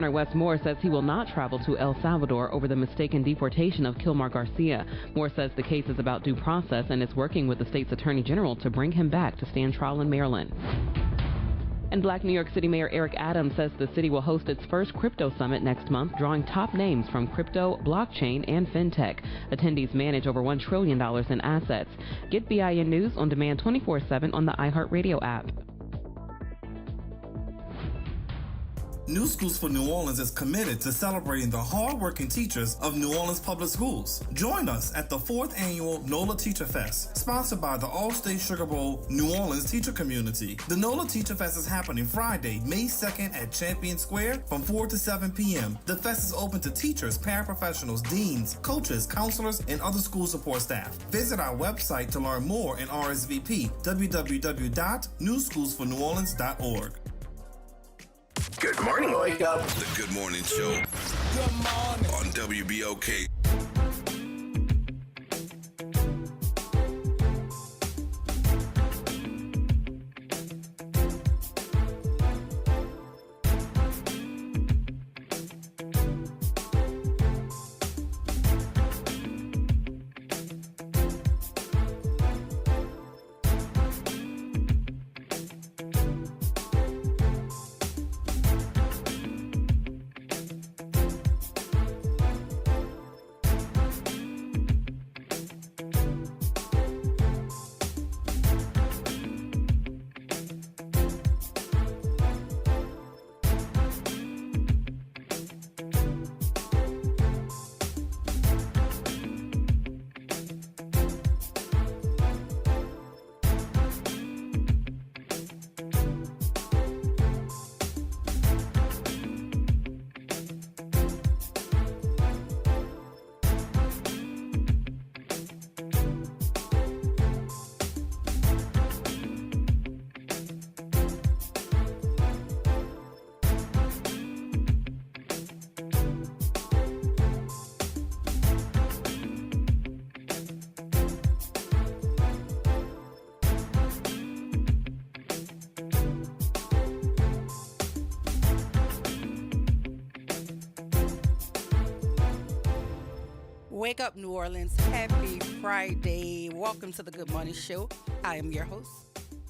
Governor Wes Moore says he will not travel to El Salvador over the mistaken deportation of Kilmar Garcia. Moore says the case is about due process and is working with the state's attorney general to bring him back to stand trial in Maryland. And Black New York City Mayor Eric Adams says the city will host its first crypto summit next month, drawing top names from crypto, blockchain, and fintech. Attendees manage over $1 trillion in assets. Get BIN News on demand 24/7 on the iHeartRadio app. New Schools for New Orleans is committed to celebrating the hard-working teachers of New Orleans Public Schools. Join us at the 4th Annual NOLA Teacher Fest, sponsored by the All-State Sugar Bowl New Orleans Teacher Community. The NOLA Teacher Fest is happening Friday, May 2nd at Champion Square from 4 to 7 p.m. The fest is open to teachers, paraprofessionals, deans, coaches, counselors, and other school support staff. Visit our website to learn more and RSVP, www.newschoolsforneworleans.org. Good morning, Wake Up. The Good Morning Show. Good morning. On WBOK. Wake up, New Orleans. Happy Friday. Welcome to the Good Morning Show. I am your host,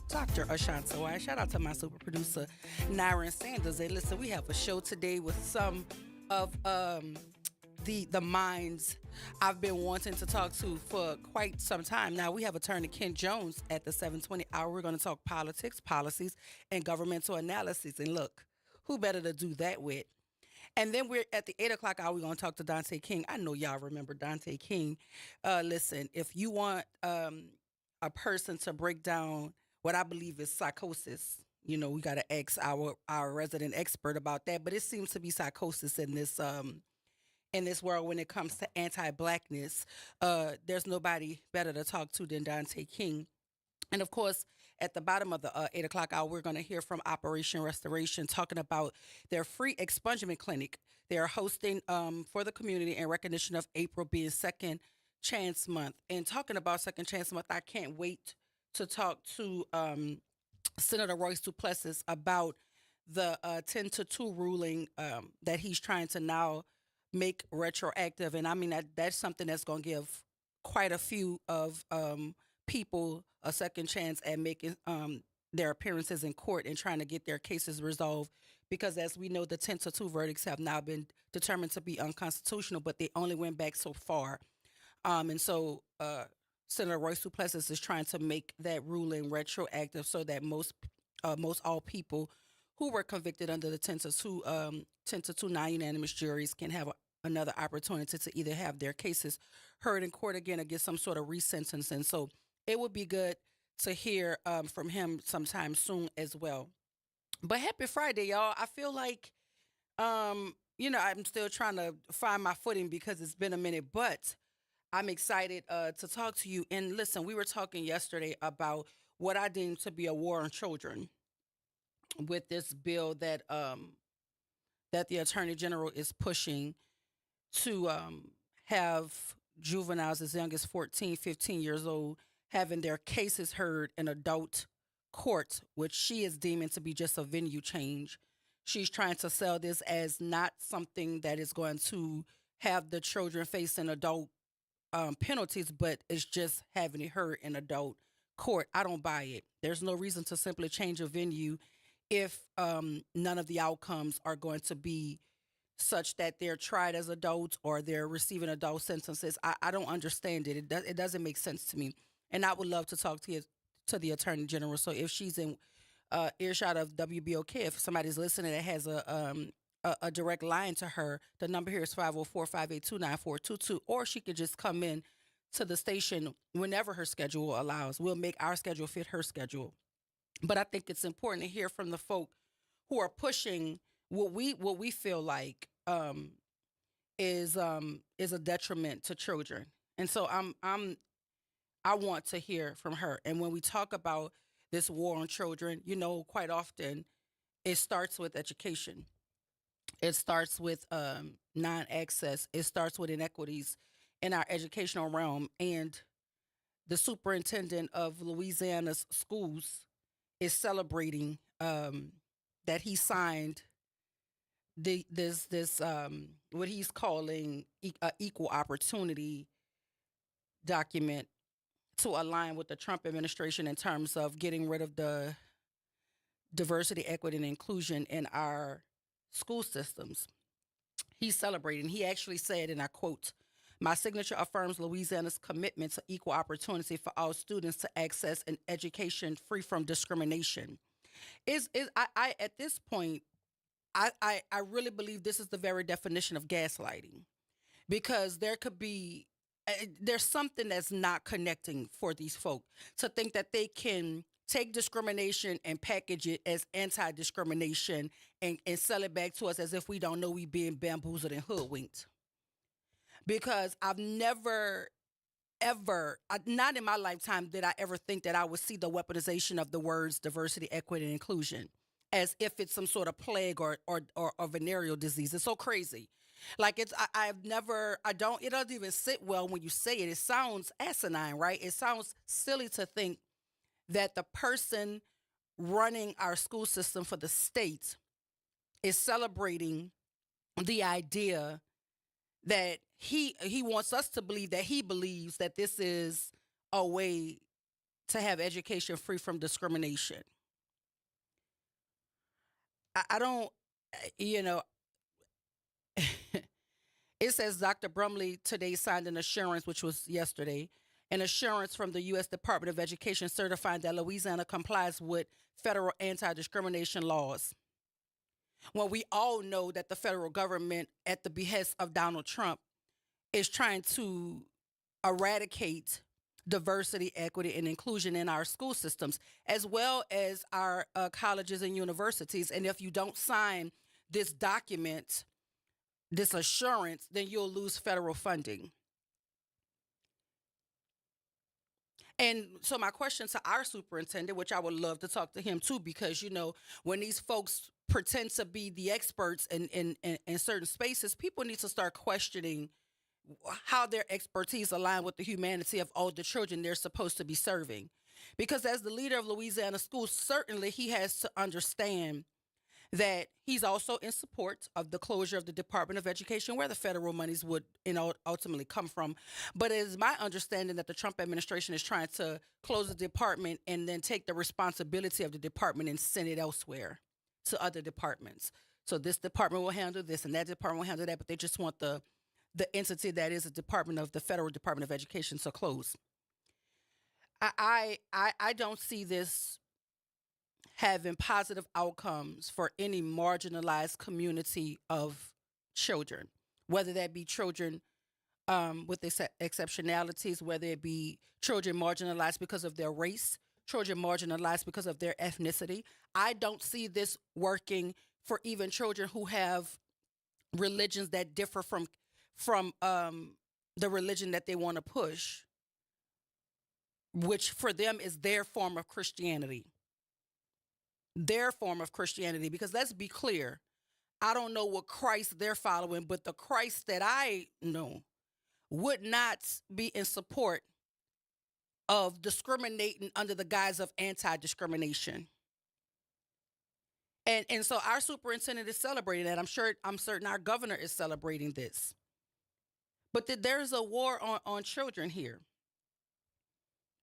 Dr. Ashanta Wise. Shout out to my super producer, Nyron Sanders. And listen, we have a show today with some of the minds I've been wanting to talk to for quite some time. Now, we have attorney Ken Jones at the 7:20 hour. We're going to talk politics, policies, and governmental analysis. And look, who better to do that with? And then we're at the 8 o'clock hour, we're going to talk to Dante King. I know y'all remember Dante King. Listen, if you want a person to break down what I believe is psychosis, you know, we got to ask our resident expert about that. But it seems to be psychosis in this world when it comes to anti-blackness. There's nobody better to talk to than Dante King. And of course, at the bottom of the 8 o'clock hour, we're going to hear from Operation Restoration talking about their free expungement clinic. They are hosting for the community in recognition of April being Second Chance Month. And talking about Second Chance Month, I can't wait to talk to Senator Royce Duplessis about the 10-2 ruling that he's trying to now make retroactive. And I mean, that's something that's going to give quite a few of people a second chance at making their appearances in court and trying to get their cases resolved. Because as we know, the 10-2 verdicts have now been determined to be unconstitutional, but they only went back so far. And so Senator Royce Duplessis is trying to make that ruling retroactive so that most all people who were convicted under the 10-2 non-unanimous juries can have another opportunity to either have their cases heard in court again or get some sort of resentencing. So it would be good to hear from him sometime soon as well. But happy Friday, y'all. I feel like, I'm still trying to find my footing because it's been a minute, but I'm excited to talk to you. And listen, we were talking yesterday about what I deem to be a war on children with this bill that the Attorney General is pushing to have juveniles as young as 14, 15 years old having their cases heard in adult court, which she is deeming to be just a venue change. she's trying to sell this as not something that is going to have the children facing adult penalties, but it's just having it heard in adult court. I don't buy it. There's no reason to simply change a venue if none of the outcomes are going to be such that they're tried as adults or they're receiving adult sentences. I don't understand it. It doesn't make sense to me. And I would love to talk to the Attorney General. So if she's in earshot of WBOK, if somebody's listening that has a direct line to her, the number here is 504-582-9422, or she could just come in to the station whenever her schedule allows. We'll make our schedule fit her schedule. But I think it's important to hear from the folk who are pushing what we feel like is a detriment to children. And so I want to hear from her. And when we talk about this war on children, quite often it starts with education. It starts with non-access. It starts with inequities in our educational realm. And the superintendent of Louisiana's schools is celebrating that he signed this what he's calling equal opportunity document to align with the Trump administration in terms of getting rid of the diversity, equity, and inclusion in our school systems. He's celebrating. He actually said, and I quote, "My signature affirms Louisiana's commitment to equal opportunity for all students to access an education free from discrimination." I at this point, I really believe this is the very definition of gaslighting, because there's something that's not connecting for these folk to think that they can take discrimination and package it as anti-discrimination and sell it back to us as if we don't know we being bamboozled and hoodwinked. Because I've never, ever, not in my lifetime did I ever think that I would see the weaponization of the words diversity, equity, and inclusion as if it's some sort of plague or venereal disease. It's so crazy. Like it doesn't even sit well when you say it. It sounds asinine, right? It sounds silly to think that the person running our school system for the state is celebrating the idea that he wants us to believe that he believes that this is a way to have education free from discrimination. I don't, it says Dr. Brumley today signed an assurance, which was yesterday, an assurance from the U.S. Department of Education certifying that Louisiana complies with federal anti-discrimination laws. Well, we all know that the federal government, at the behest of Donald Trump, is trying to eradicate diversity, equity, and inclusion in our school systems, as well as our colleges and universities. And if you don't sign this document, this assurance, then you'll lose federal funding. And so my question to our superintendent, which I would love to talk to him too, because, when these folks pretend to be the experts in certain spaces, people need to start questioning how their expertise align with the humanity of all the children they're supposed to be serving. Because as the leader of Louisiana schools, certainly he has to understand that he's also in support of the closure of the Department of Education, where the federal monies would ultimately come from. But it is my understanding that the Trump administration is trying to close the department and then take the responsibility of the department and send it elsewhere to other departments. So this department will handle this and that department will handle that, but they just want the entity that is a department of the Federal Department of Education to close. I don't see this having positive outcomes for any marginalized community of children, whether that be children with exceptionalities, whether it be children marginalized because of their race, children marginalized because of their ethnicity. I don't see this working for even children who have religions that differ from the religion that they want to push, which for them is their form of Christianity. Their form of Christianity, because let's be clear, I don't know what Christ they're following, but the Christ that I know would not be in support of discriminating under the guise of anti-discrimination. And so our superintendent is celebrating that. I'm certain our governor is celebrating this. But there's a war on children here.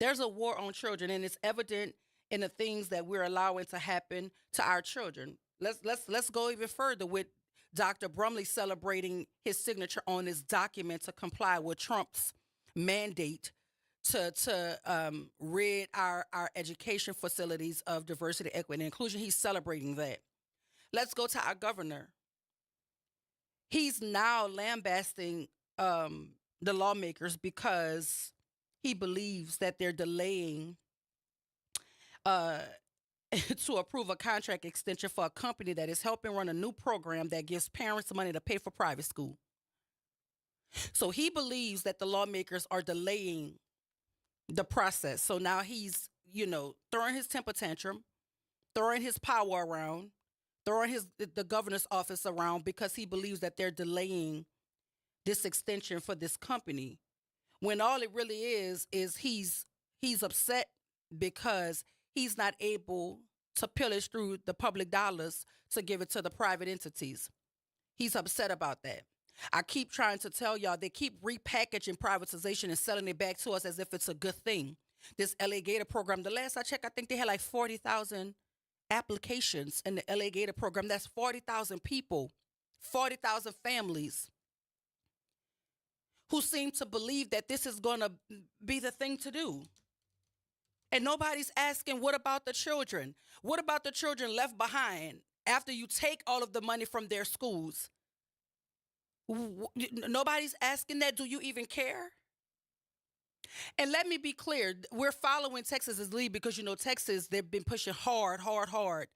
There's a war on children, and it's evident in the things that we're allowing to happen to our children. Let's go even further with Dr. Brumley celebrating his signature on this document to comply with Trump's mandate to rid our education facilities of diversity, equity, and inclusion. He's celebrating that. Let's go to our governor. He's now lambasting the lawmakers because he believes that they're delaying to approve a contract extension for a company that is helping run a new program that gives parents money to pay for private school. So he believes that the lawmakers are delaying the process. So now he's, throwing his temper tantrum, throwing his power around, throwing the governor's office around because he believes that they're delaying this extension for this company. When all it really is he's upset because he's not able to pillage through the public dollars to give it to the private entities. He's upset about that. I keep trying to tell y'all, they keep repackaging privatization and selling it back to us as if it's a good thing. This LA Gator program, the last I checked, I think they had like 40,000 applications in the LA Gator program. That's 40,000 people, 40,000 families who seem to believe that this is going to be the thing to do. And nobody's asking, what about the children? What about the children left behind after you take all of the money from their schools? Nobody's asking that. Do you even care? And let me be clear. We're following Texas's lead because, Texas, they've been pushing hard for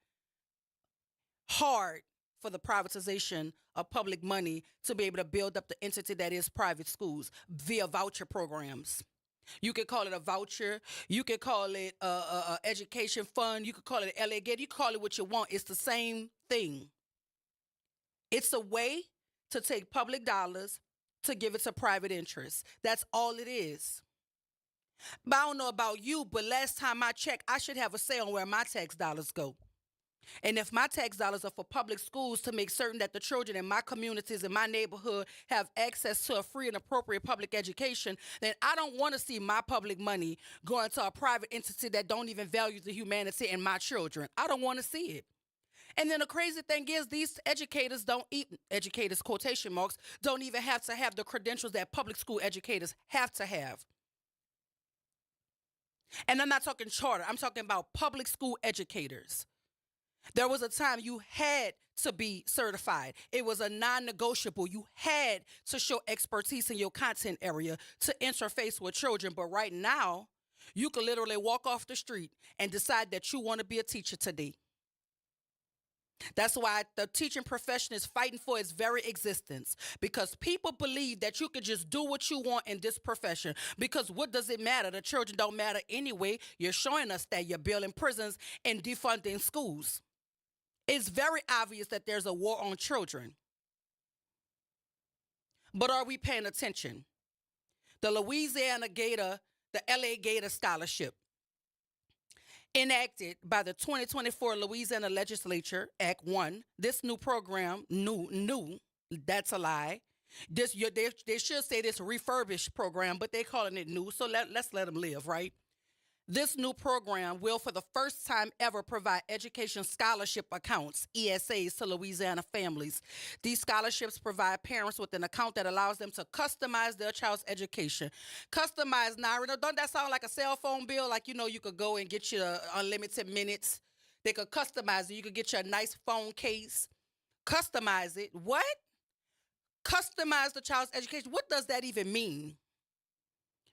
the privatization of public money to be able to build up the entity that is private schools via voucher programs. You could call it a voucher. You could call it a education fund. You could call it LA Gator. You can call it what you want. It's the same thing. It's a way to take public dollars to give it to private interests. That's all it is. But I don't know about you, but last time I checked, I should have a say on where my tax dollars go. And if my tax dollars are for public schools to make certain that the children in my communities, in my neighborhood, have access to a free and appropriate public education, then I don't want to see my public money going to a private entity that don't even value the humanity in my children. I don't want to see it. And then the crazy thing is these educators quotation marks, don't even have to have the credentials that public school educators have to have. And I'm not talking charter. I'm talking about public school educators. There was a time you had to be certified. It was a non-negotiable. You had to show expertise in your content area to interface with children. But right now, you can literally walk off the street and decide that you want to be a teacher today. That's why the teaching profession is fighting for its very existence, because people believe that you can just do what you want in this profession. Because what does it matter? The children don't matter anyway. You're showing us that you're building prisons and defunding schools. It's very obvious that there's a war on children. But are we paying attention? The Louisiana Gator, the LA Gator Scholarship, enacted by the 2024 Louisiana Legislature, Act 1. This new program, that's a lie. They should say this refurbished program, but they're calling it new, so let's let them live, right? This new program will, for the first time ever, provide education scholarship accounts, ESAs, to Louisiana families. These scholarships provide parents with an account that allows them to customize their child's education. Customize, Naira, don't that sound like a cell phone bill? Like, you could go and get your unlimited minutes. They could customize it. You could get your nice phone case. Customize it. What? Customize the child's education. What does that even mean?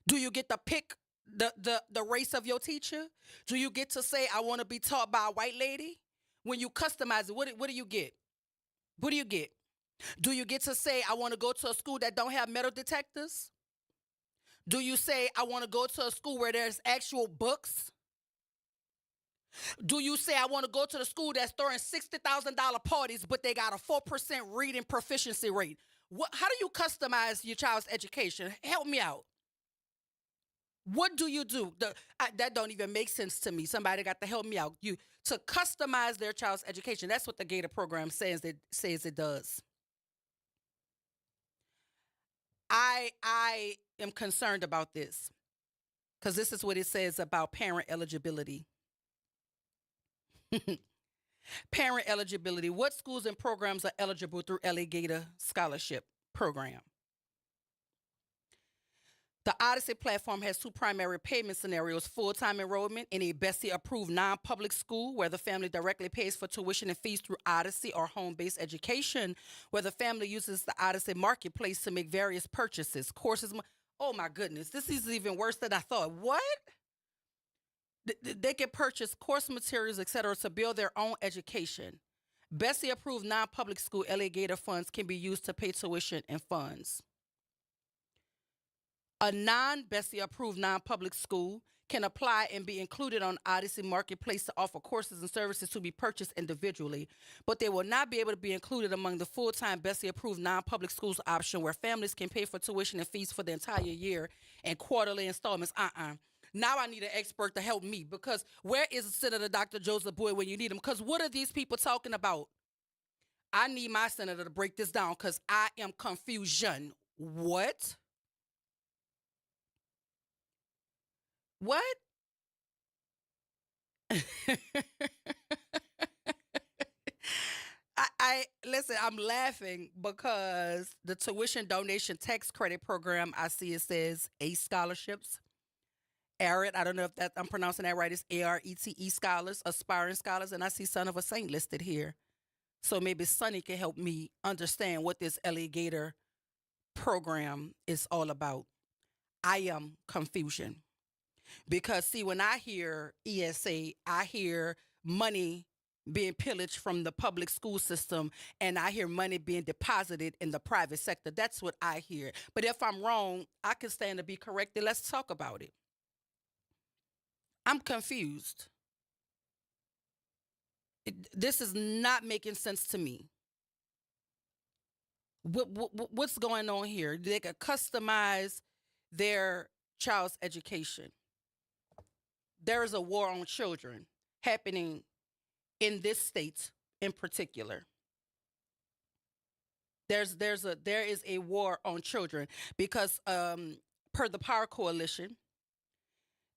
Do you get to pick the race of your teacher? Do you get to say, I want to be taught by a white lady? When you customize it, what do you get? What do you get? Do you get to say, I want to go to a school that don't have metal detectors? Do you say, I want to go to a school where there's actual books? Do you say, I want to go to the school that's throwing $60,000 parties, but they got a 4% reading proficiency rate? How do you customize your child's education? Help me out. What do you do? That don't even make sense to me. Somebody got to help me out. You to customize their child's education. That's what the Gator program says it does. I am concerned about this because this is what it says about parent eligibility. Parent eligibility. What schools and programs are eligible through LA Gator Scholarship Program? The Odyssey platform has two primary payment scenarios: full-time enrollment in a Bessie-approved non-public school where the family directly pays for tuition and fees through Odyssey, or home-based education where the family uses the Odyssey marketplace to make various purchases, courses. Oh my goodness, this is even worse than I thought. What? They can purchase course materials, etc., to build their own education. Bessie-approved non-public school LA Gator funds can be used to pay tuition and funds. A non-Bessie approved non-public school can apply and be included on Odyssey Marketplace to offer courses and services to be purchased individually, but they will not be able to be included among the full-time Bessie approved non-public schools option where families can pay for tuition and fees for the entire year and quarterly installments. Now I need an expert to help me, because where is Senator Dr. Joseph Boyd when you need him? Because what are these people talking about? I need my senator to break this down because I am confusion. What? What? I listen, I'm laughing because the tuition donation tax credit program, I see it says ACE scholarships. ARET, I don't know if that I'm pronouncing that right. It's ARETE scholars, aspiring scholars, and I see Son of a Saint listed here. So maybe Sonny can help me understand what this LA Gator program is all about. I am confusion. Because, see, when I hear ESA, I hear money being pillaged from the public school system, and I hear money being deposited in the private sector. That's what I hear. But if I'm wrong, I can stand to be corrected. Let's talk about it. I'm confused. This is not making sense to me. What's going on here? They could customize their child's education. There is a war on children happening in this state in particular. There is a war on children because per the Power Coalition,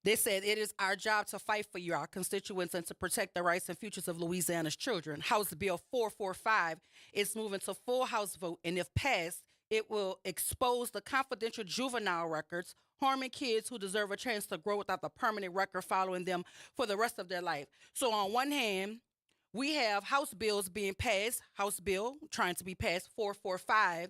they said it is our job to fight for you, our constituents, and to protect the rights and futures of Louisiana's children. House Bill 445 is moving to full House vote, and if passed, it will expose the confidential juvenile records, harming kids who deserve a chance to grow without the permanent record following them for the rest of their life. So on one hand, we have House bills being passed, House Bill trying to be passed, 445,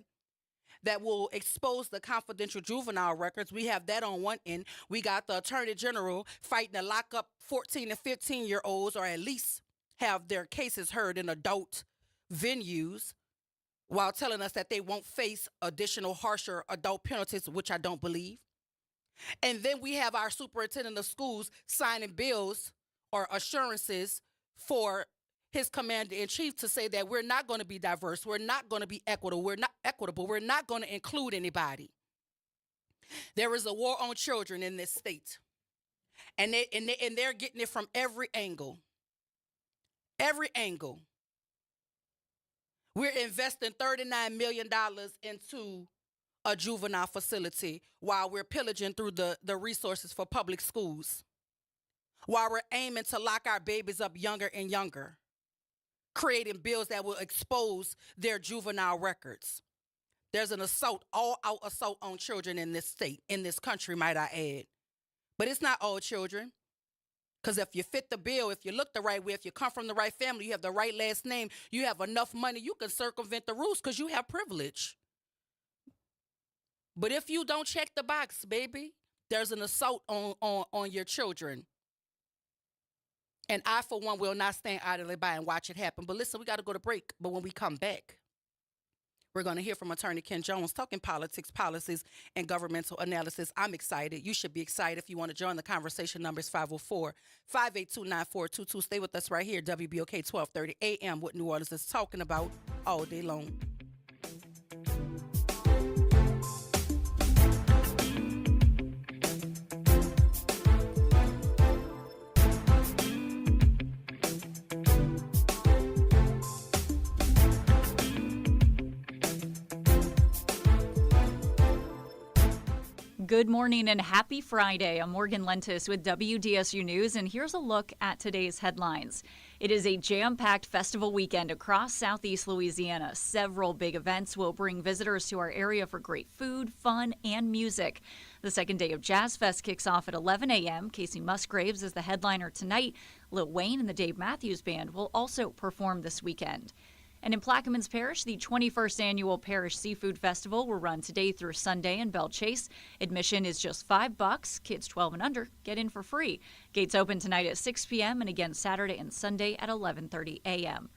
that will expose the confidential juvenile records. We have that on one end. We got the Attorney General fighting to lock up 14 and 15-year-olds, or at least have their cases heard in adult venues, while telling us that they won't face additional harsher adult penalties, which I don't believe. And then we have our superintendent of schools signing bills or assurances for his commander-in-chief to say that we're not going to be diverse, we're not going to be equitable, we're not going to include anybody. There is a war on children in this state, and they're getting it from every angle. Every angle. We're investing $39 million into a juvenile facility while we're pillaging through the resources for public schools, while we're aiming to lock our babies up younger and younger, creating bills that will expose their juvenile records. There's an assault, all-out assault on children in this state, in this country, might I add. But it's not all children. Because if you fit the bill, if you look the right way, if you come from the right family, you have the right last name, you have enough money, you can circumvent the rules because you have privilege. But if you don't check the box, baby, there's an assault on your children. And I, for one, will not stand idly by and watch it happen. But listen, we got to go to break. But when we come back, we're going to hear from Attorney Ken Jones talking politics, policies, and governmental analysis. I'm excited. You should be excited. If you want to join the conversation, number is 504-582-9422. Stay with us right here, WBOK 1230 AM, what New Orleans is talking about all day long. Good morning and happy Friday. I'm Morgan Lentis with WDSU News, and here's a look at today's headlines. It is a jam-packed festival weekend across southeast Louisiana. Several big events will bring visitors to our area for great food, fun, and music. The second day of Jazz Fest kicks off at 11 a.m. Casey Musgraves is the headliner tonight. Lil Wayne and the Dave Matthews Band will also perform this weekend. And in Plaquemines Parish, the 21st Annual Parish Seafood Festival will run today through Sunday in Belle Chase. Admission is just $5. Kids 12 and under get in for free. Gates open tonight at 6 p.m. and again Saturday and Sunday at 11:30 a.m.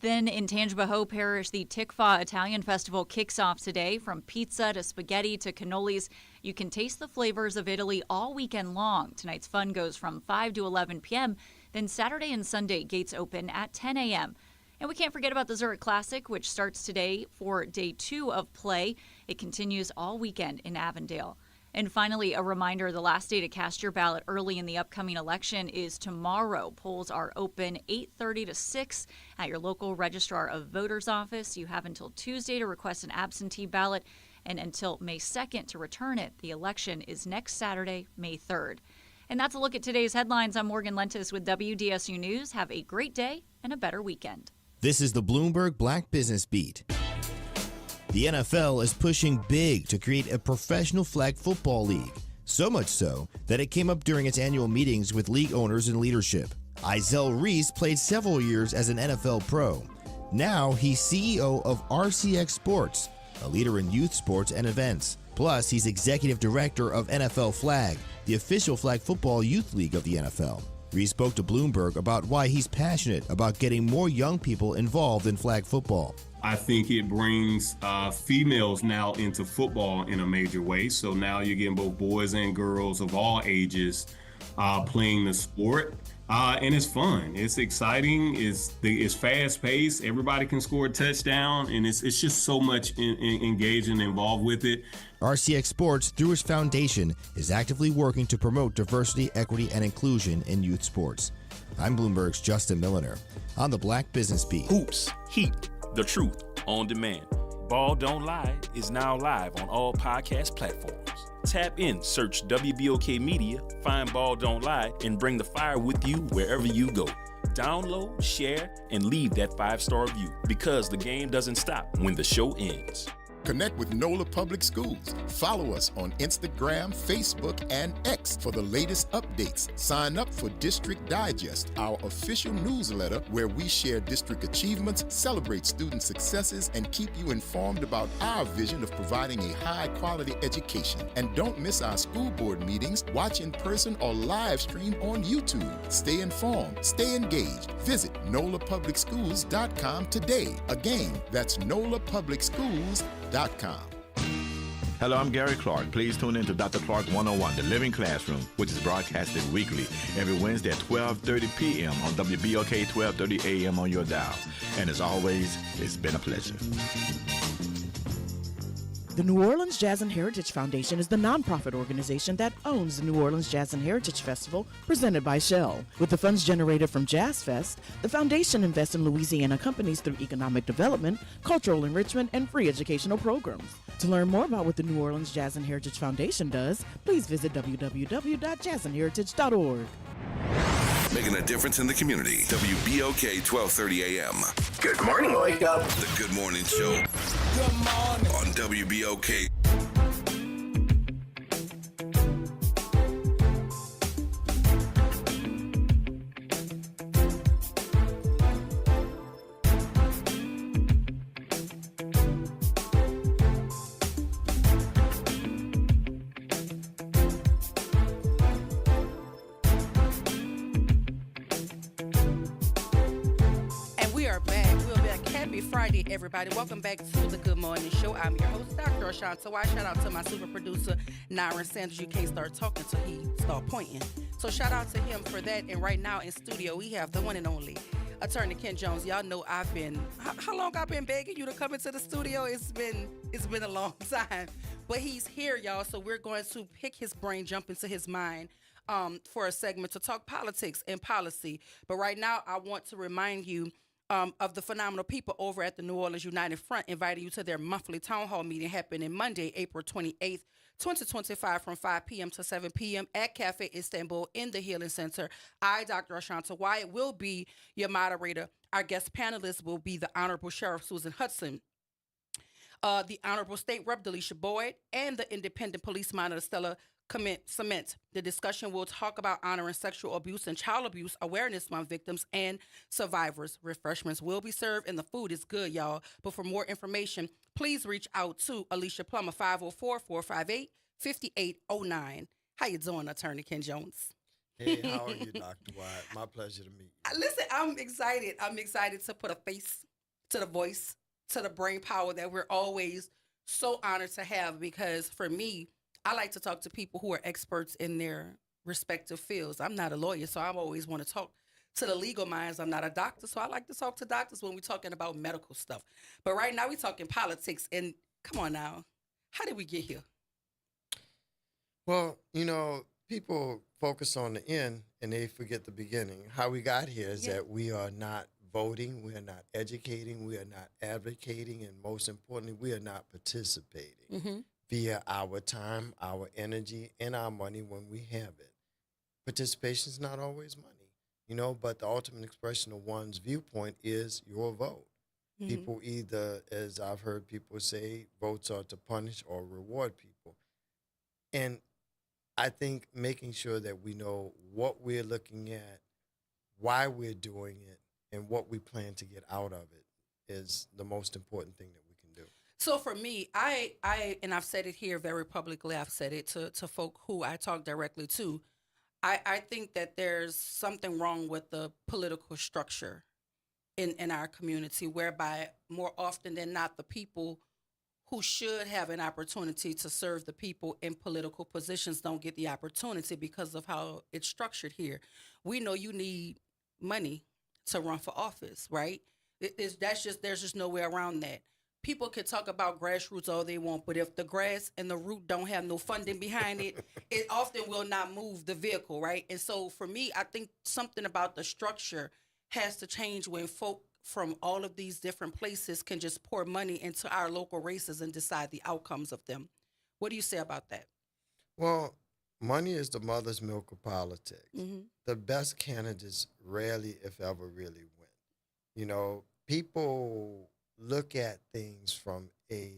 Then in Tangipahoa Parish, the Tikva Italian Festival kicks off today. From pizza to spaghetti to cannolis, you can taste the flavors of Italy all weekend long. Tonight's fun goes from 5 to 11 p.m. Then Saturday and Sunday, gates open at 10 a.m. And we can't forget about the Zurich Classic, which starts today for day 2 of play. It continues all weekend in Avondale. And finally, a reminder, the last day to cast your ballot early in the upcoming election is tomorrow. Polls are open 8:30 to 6 at your local registrar of voters office. You have until Tuesday to request an absentee ballot and until May 2nd to return it. The election is next Saturday, May 3rd. And that's a look at today's headlines. I'm Morgan Lentis with WDSU News. Have a great day and a better weekend. This is the Bloomberg Black Business Beat. The NFL is pushing big to create a professional flag football league. So much so that it came up during its annual meetings with league owners and leadership. Izell Reese played several years as an NFL pro. Now he's CEO of RCX Sports, a leader in youth sports and events. Plus, he's executive director of NFL Flag, the official flag football youth league of the NFL. Reese spoke to Bloomberg about why he's passionate about getting more young people involved in flag football. I think it brings females now into football in a major way. So now you're getting both boys and girls of all ages playing the sport. And it's fun. It's exciting. It's fast paced. Everybody can score a touchdown. And it's just so much engaging and involved with it. RCX Sports, through its foundation, is actively working to promote diversity, equity, and inclusion in youth sports. I'm Bloomberg's Justin Milliner on the Black Business Beat. Hoops, Heat, The Truth, on demand. Ball Don't Lie is now live on all podcast platforms. Tap in, search WBOK Media, find Ball Don't Lie, and bring the fire with you wherever you go. Download, share, and leave that 5-star review, because the game doesn't stop when the show ends. Connect with NOLA Public Schools. Follow us on Instagram, Facebook, and X for the latest updates. Sign up for District Digest, our official newsletter where we share district achievements, celebrate student successes, and keep you informed about our vision of providing a high-quality education. And don't miss our school board meetings. Watch in person or live stream on YouTube. Stay informed. Stay engaged. Visit NOLAPublicSchools.com today. Again, that's NOLAPublicSchools.com. Hello, I'm Gary Clark. Please tune in to Dr. Clark 101, The Living Classroom, which is broadcasted weekly every Wednesday at 12:30 p.m. on WBOK 12:30 a.m. on your dial. And as always, it's been a pleasure. The New Orleans Jazz and Heritage Foundation is the nonprofit organization that owns the New Orleans Jazz and Heritage Festival presented by Shell. With the funds generated from Jazz Fest, the foundation invests in Louisiana companies through economic development, cultural enrichment, and free educational programs. To learn more about what the New Orleans Jazz and Heritage Foundation does, please visit www.jazzandheritage.org. Making a difference in the community. WBOK 1230 AM. Good morning, Wake Up. The Good Morning Show. Good morning. On WBOK. Everybody, welcome back to the Good Morning Show. I'm your host, Dr. Ashanta White. Shout out to my super producer, Nyron Sanders. You can't start talking till he start pointing. So shout out to him for that. And right now in studio, we have the one and only Attorney Ken Jones. Y'all know I've been, how long I've been begging you to come into the studio? It's been a long time. But he's here, y'all. So we're going to pick his brain, jump into his mind for a segment to talk politics and policy. But right now, I want to remind you of the phenomenal people over at the New Orleans United Front, inviting you to their monthly town hall meeting happening Monday, April 28th, 2025 from 5 p.m. to 7 p.m. at Cafe Istanbul in the Healing Center. I, Dr. Ashanta Wyatt, will be your moderator. Our guest panelists will be the Honorable Sheriff Susan Hudson, the Honorable State Rep Delisha Boyd, and the Independent Police Monitor Stella Cement. The discussion will talk about honoring sexual abuse and child abuse awareness month victims and survivors. Refreshments will be served and the food is good, y'all. But for more information, please reach out to Alicia Plummer, 504-458-5809. How you doing, Attorney Ken Jones? Hey, how are you, Dr. Wyatt? My pleasure to meet you. Listen, I'm excited. I'm excited to put a face to the voice, to the brain power that we're always so honored to have, because for me, I like to talk to people who are experts in their respective fields. I'm not a lawyer, so I always want to talk to the legal minds. I'm not a doctor, so I like to talk to doctors when we're talking about medical stuff. But right now we're talking politics, and come on now, how did we get here? Well, people focus on the end and they forget the beginning. How we got here is that we are not voting, we are not educating, we are not advocating, and most importantly, we are not participating via our time, our energy, and our money when we have it. Participation is not always money, but the ultimate expression of one's viewpoint is your vote. People either, as I've heard people say, votes are to punish or reward people. And I think making sure that we know what we're looking at, why we're doing it, and what we plan to get out of it is the most important thing that we can do. So for me, I and I've said it here very publicly, I've said it to folk who I talk directly to, I think that there's something wrong with the political structure in our community, whereby more often than not, the people who should have an opportunity to serve the people in political positions don't get the opportunity because of how it's structured here. We know you need money to run for office, right? There's just no way around that. People can talk about grassroots all they want, but if the grass and the root don't have no funding behind it, it often will not move the vehicle, right? And so for me, I think something about the structure has to change when folk from all of these different places can just pour money into our local races and decide the outcomes of them. What do you say about that? Well, money is the mother's milk of politics. The best candidates rarely, if ever, really win. People look at things from a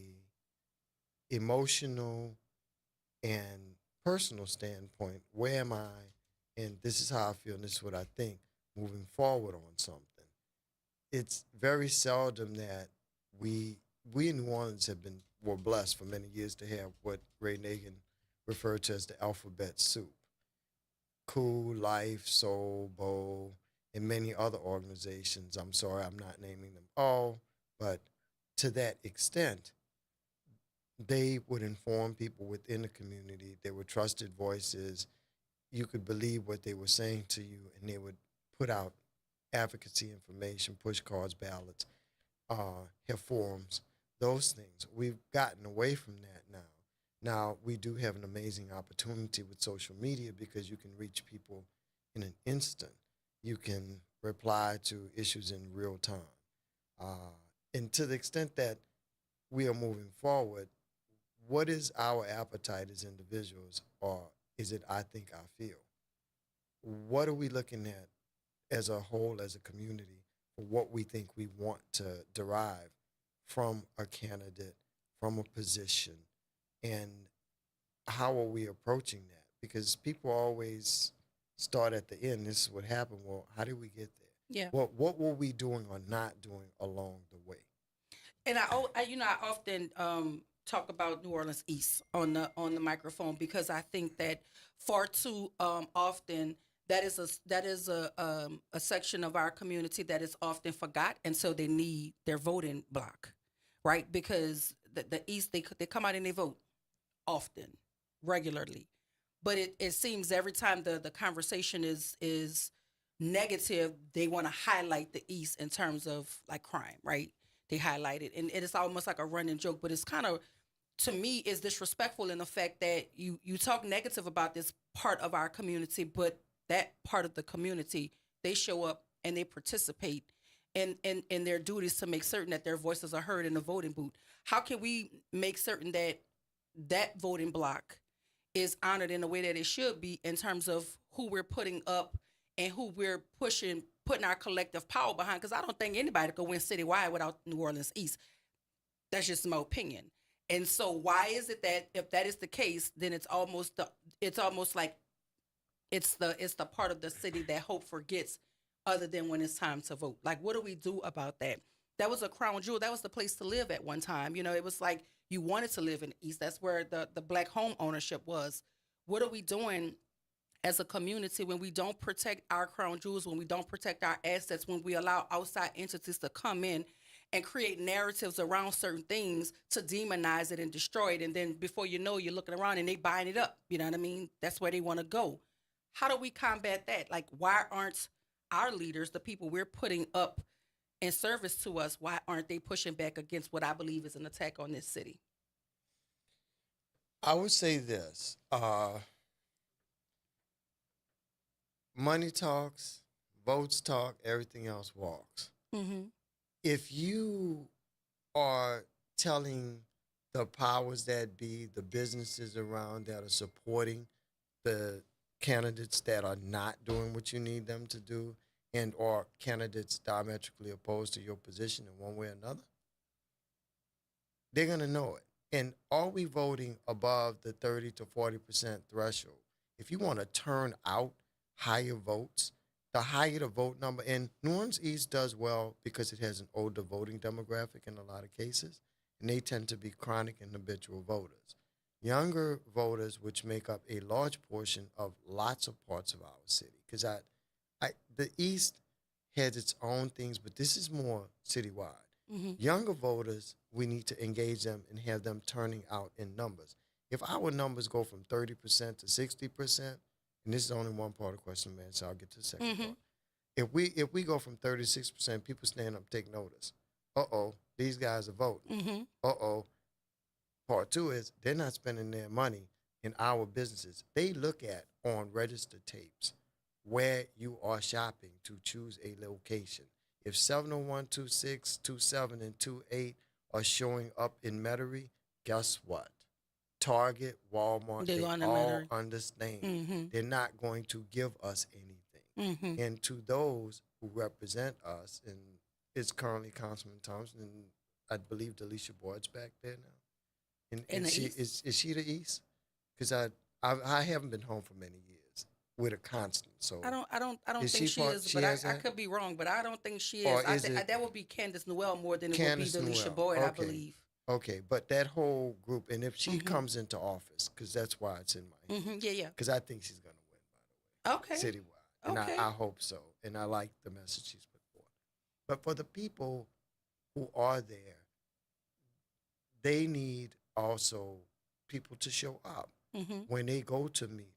emotional and personal standpoint. Where am I? And this is how I feel, and this is what I think, moving forward on something. It's very seldom that we in New Orleans were blessed for many years to have what Ray Nagin referred to as the alphabet soup. Cool, Life, Soul, Bowl, and many other organizations. I'm sorry, I'm not naming them all, but to that extent, they would inform people within the community. They were trusted voices. You could believe what they were saying to you, and they would put out advocacy information, push cards, ballots, have forums, those things. We've gotten away from that now. Now, we do have an amazing opportunity with social media because you can reach people in an instant. You can reply to issues in real time. And to the extent that we are moving forward, what is our appetite as individuals, or is it I think, I feel? What are we looking at as a whole, as a community, for what we think we want to derive from a candidate, from a position, and how are we approaching that? Because people always start at the end. This is what happened. Well, how did we get there? Yeah. Well, what were we doing or not doing along the way? And I often talk about New Orleans East on the microphone because I think that far too often that is a section of our community that is often forgot, and so they need their voting block, right? Because the East they come out and they vote often, regularly, but it seems every time the conversation is negative, they want to highlight the East in terms of like crime, right? They highlight it, and it's almost like a running joke, but it's kind of, to me, is disrespectful in the fact that you talk negative about this part of our community, but that part of the community, they show up and they participate in their duties to make certain that their voices are heard in the voting booth. How can we make certain that that voting block is honored in the way that it should be in terms of who we're putting up and who we're putting our collective power behind? Because I don't think anybody could win citywide without New Orleans East. That's just my opinion. And so why is it that if that is the case, then it's almost like it's the part of the city that hope forgets, other than when it's time to vote? Like, what do we do about that? That was a crown jewel. That was the place to live at one time. You know, it was like you wanted to live in the East. That's where the black home ownership was. What are we doing as a community when we don't protect our crown jewels, when we don't protect our assets, when we allow outside entities to come in and create narratives around certain things to demonize it and destroy it? And then before you know, you're looking around and they buying it up. You know what I mean? That's where they want to go. How do we combat that? Like, why aren't our leaders, the people we're putting up in service to us, why aren't they pushing back against what I believe is an attack on this city? I would say this. Money talks, votes talk, everything else walks. Mm-hmm. If you are telling the powers that be, the businesses around that are supporting the candidates that are not doing what you need them to do, and or candidates diametrically opposed to your position in one way or another, they're going to know it. And are we voting above the 30 to 40% threshold? If you want to turn out higher votes, the higher the vote number, and New Orleans East does well because it has an older voting demographic in a lot of cases, and they tend to be chronic and habitual voters. Younger voters, which make up a large portion of lots of parts of our city, because the East has its own things, but this is more citywide. Mm-hmm. Younger voters, we need to engage them and have them turning out in numbers. If our numbers go from 30% to 60%, and this is only one part of the question, man, so I'll get to the second Mm-hmm. part. If we go from 36%, people stand up, take notice. Uh-oh, these guys are voting. Mm-hmm. Uh-oh. Part two is they're not spending their money in our businesses. They look at on registered tapes where you are shopping to choose a location. If 701, 26, 27, and 28 are showing up in Metairie, guess what? Target, Walmart, they all understand. Mm-hmm. They're not going to give us anything. Mm-hmm. And to those who represent us, and it's currently Councilman Thompson, and I believe Delisha Boyd's back there now. And the she, East? is she the East? Because I haven't been home for many years with a constant. So I don't is think she part- is, she but has I that? could be wrong, but I don't think she Or is. is it- That would be Candace Newell more than it Candace would be Delisha Newell. Boyd, I Okay. believe. Okay, but that whole group, and if she Mhm. comes into office, because that's why it's in my hand, Mm-hmm. Yeah, yeah. because I think she's going to win, by the way, Okay. citywide. And Okay. I hope so, and I like the message she's put forward. But for the people who are there, they need also people to show up Mm-hmm. when they go to meetings.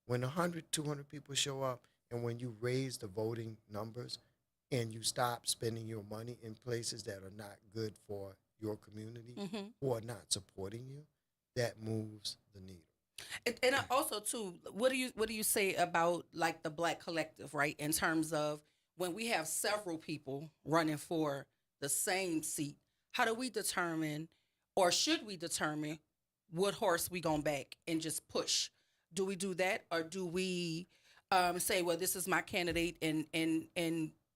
When 100, 200 people show up, and when you raise the voting numbers and you stop spending your money in places that are not good for your community, Mm-hmm. who are not supporting you, that moves the needle. And also too, what do you say about like the Black collective, right? In terms of when we have several people running for the same seat, how do we determine, or should we determine, what horse we gonna back and just push? Do we do that, or do we say, well, this is my candidate, and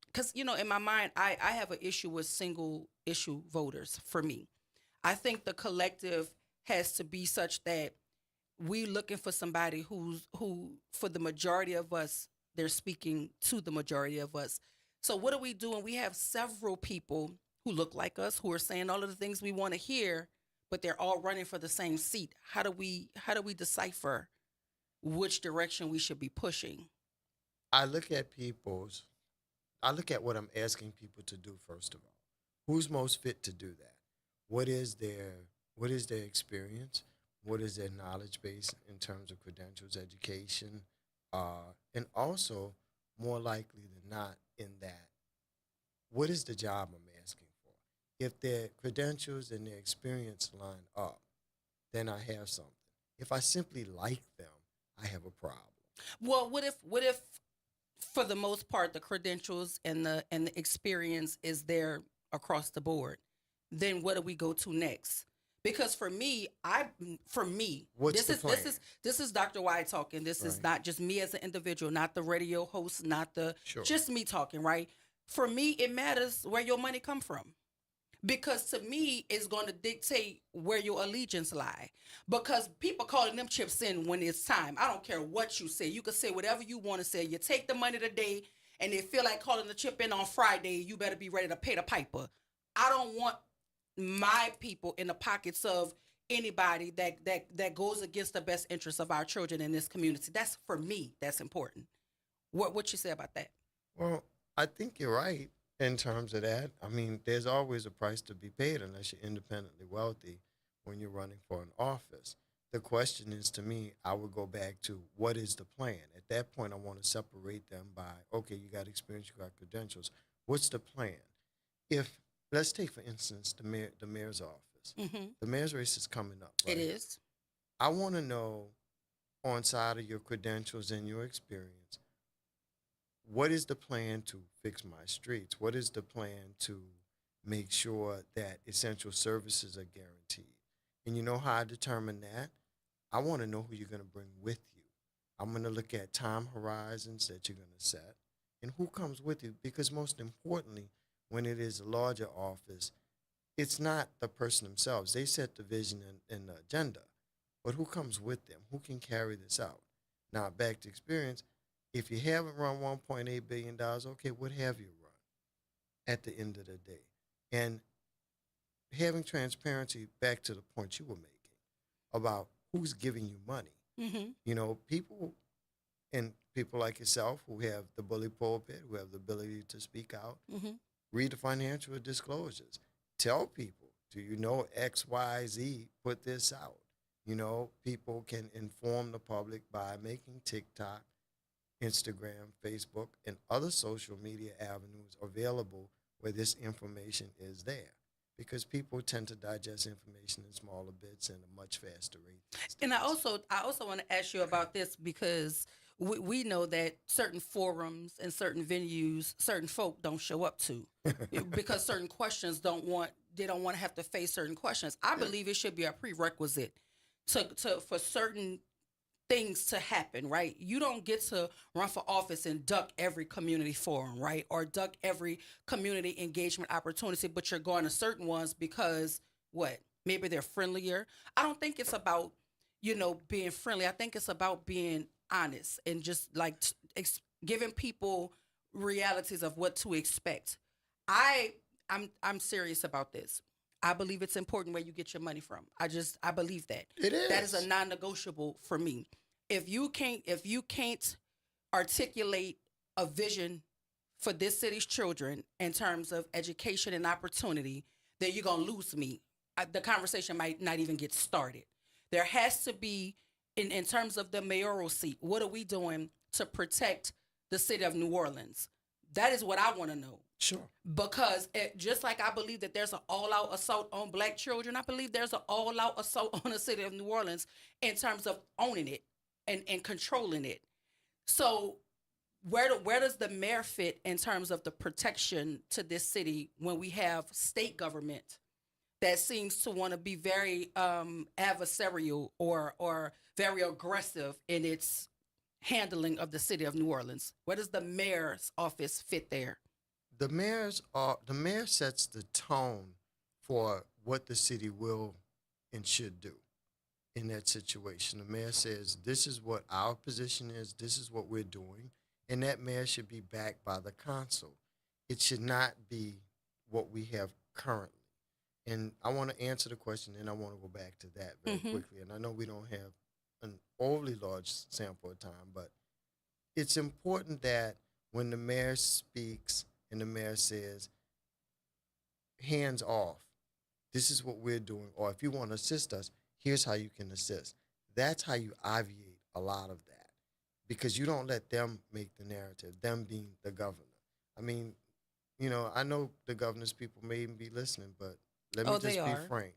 because in my mind, I have an issue with single issue voters. For me, I think the collective has to be such that we looking for somebody who for the majority of us, they're speaking to the majority of us. So what do we do when we have several people who look like us, who are saying all of the things we want to hear, but they're all running for the same seat? How do we decipher which direction we should be pushing? I look at what I'm asking people to do first of all. Who's most fit to do that? What is their experience? What is their knowledge base in terms of credentials, education, and also, more likely than not, in that, what is the job I'm asking for? If their credentials and their experience line up, then I have something. If I simply like them, I have a problem. Well, what if for the most part, the credentials and the experience is there across the board. Then what do we go to next? Because for me, What's the plan? this is Dr. Wyatt talking. This is not just me as an individual, not the radio host, not the just me talking, right? For me, it matters where your money come from. Because to me, it's going to dictate where your allegiance lie. Because people calling them chips in when it's time. I don't care what you say. You can say whatever you want to say. You take the money today, and they feel like calling the chip in on Friday. You better be ready to pay the piper. I don't want my people in the pockets of anybody that goes against the best interests of our children in this community. That's, for me, that's important. What you say about that? Well, I think you're right in terms of that. I mean, there's always a price to be paid unless you're independently wealthy when you're running for an office. The question is, to me, I would go back to what is the plan? At that point, I want to separate them by, okay, you got experience, you got credentials. What's the plan? If, let's take, for instance, the mayor's office. Mm-hmm. The mayor's race is coming up, right? It is. I want to know, on side of your credentials and your experience, what is the plan to fix my streets? What is the plan to make sure that essential services are guaranteed? And you know how I determine that? I want to know who you're going to bring with you. I'm going to look at time horizons that you're going to set and who comes with you. Because most importantly, when it is a larger office, it's not the person themselves. They set the vision and the agenda. But who comes with them? Who can carry this out? Now, back to experience. If you haven't run $1.8 billion, okay, what have you run at the end of the day? And having transparency, back to the point you were making, about who's giving you money. Mm-hmm. You know, people like yourself who have the bully pulpit, who have the ability to speak out, Mm-hmm. read the financial disclosures. Tell people, do you know X, Y, Z put this out? You know, people can inform the public by making TikTok, Instagram, Facebook, and other social media avenues available where this information is there. Because people tend to digest information in smaller bits and a much faster rate. And I also want to ask you about this, because we know that certain forums and certain venues, certain folk don't show up to because certain questions don't want to have to face certain questions. I believe it should be a prerequisite for certain things to happen, right? You don't get to run for office and duck every community forum, right? Or duck every community engagement opportunity, but you're going to certain ones because what? Maybe they're friendlier. I don't think it's about, being friendly. I think it's about being honest and just like giving people realities of what to expect. I'm serious about this. I believe it's important where you get your money from. I believe that. It is. That is a non-negotiable for me. If you can't articulate a vision for this city's children in terms of education and opportunity, then you're going to lose me. The conversation might not even get started. There has to be, in terms of the mayoral seat, what are we doing to protect the city of New Orleans? That is what I want to know. Sure. Because just like I believe that there's an all-out assault on black children, I believe there's an all-out assault on the city of New Orleans in terms of owning it and controlling it. So where does the mayor fit in terms of the protection to this city when we have state government that seems to want to be very adversarial or very aggressive in its handling of the city of New Orleans? Where does the mayor's office fit there? The mayor sets the tone for what the city will and should do in that situation. The mayor says, this is what our position is, this is what we're doing, and that mayor should be backed by the council. It should not be what we have currently. And I want to answer the question, and I want to go back to that very quickly. And I know we don't have an overly large sample of time, but it's important that when the mayor speaks and the mayor says, hands off, this is what we're doing, or if you want to assist us, here's how you can assist. That's how you obviate a lot of that, because you don't let them make the narrative, them being the governor. I mean, I know the governor's people may even be listening, but let me just be frank.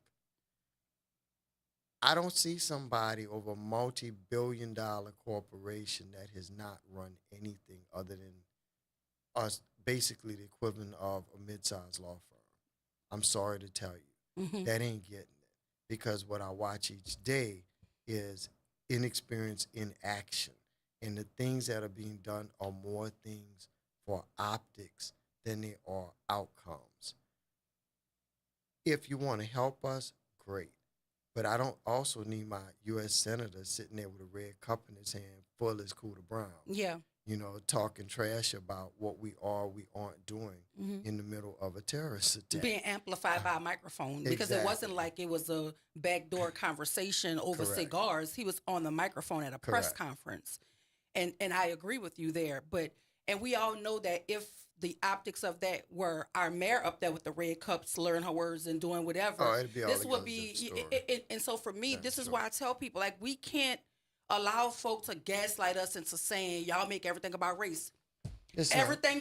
I don't see somebody over a multi-billion-dollar corporation that has not run anything other than us, basically the equivalent of a mid-sized law firm. I'm sorry to tell you, that ain't getting it. Because what I watch each day is inexperience in action. And the things that are being done are more things for optics than they are outcomes. If you want to help us, great. But I don't also need my U.S. Senator sitting there with a red cup in his hand, full as Cooter Brown. Yeah. You know, talking trash about what we aren't doing in the middle of a terrorist attack. Being amplified by a microphone. Because it wasn't like it was a backdoor conversation over cigars. He was on the microphone at a press conference. And I agree with you there. And we all know that if the optics of that were our mayor up there with the red cup, slurring her words and doing whatever, it'd be all this would be, and so for me, this is why I tell people, like, we can't allow folks to gaslight us into saying, y'all make everything about race. Everything,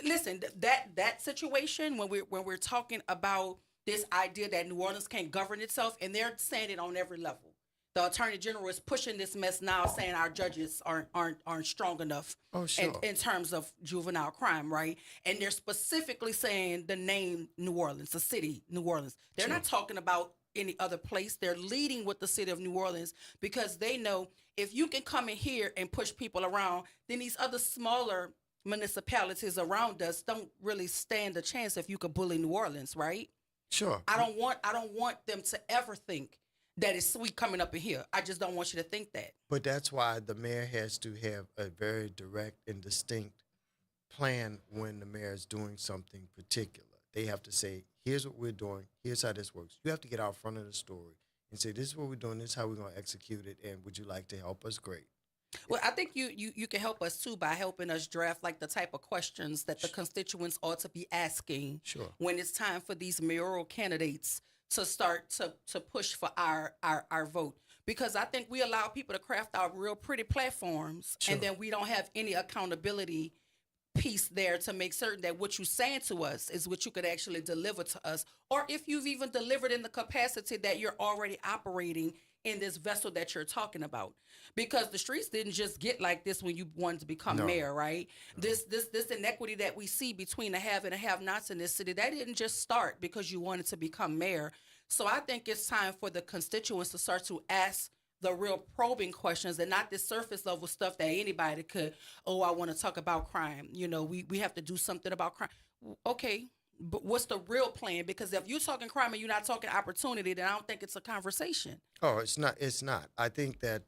listen, that situation, when we're talking about this idea that New Orleans can't govern itself, and they're saying it on every level. The Attorney General is pushing this mess now, saying our judges aren't strong enough in terms of juvenile crime, right? And they're specifically saying the name New Orleans, the city New Orleans. They're not talking about any other place. They're leading with the city of New Orleans because they know if you can come in here and push people around, then these other smaller municipalities around us don't really stand a chance if you could bully New Orleans, right? Sure. I don't want them to ever think that it's sweet coming up in here. I just don't want you to think that. But that's why the mayor has to have a very direct and distinct plan when the mayor is doing something particular. They have to say, here's what we're doing, here's how this works. You have to get out front of the story and say, this is what we're doing, this is how we're going to execute it, and would you like to help us? Great. Well, I think you can help us, too, by helping us draft, like, the type of questions that the constituents ought to be asking when it's time for these mayoral candidates to start to push for our vote. Because I think we allow people to craft out real pretty platforms, and then we don't have any accountability piece there to make certain that what you're saying to us is what you could actually deliver to us, or if you've even delivered in the capacity that you're already operating in this vessel that you're talking about. Because the streets didn't just get like this when you wanted to become mayor, right? This inequity that we see between the have and the have-nots in this city, that didn't just start because you wanted to become mayor. So I think it's time for the constituents to start to ask the real probing questions and not this surface level stuff that anybody could, I want to talk about crime. You know, we have to do something about crime. Okay, but what's the real plan? Because if you're talking crime and you're not talking opportunity, then I don't think it's a conversation. Oh, it's not. It's not. I think that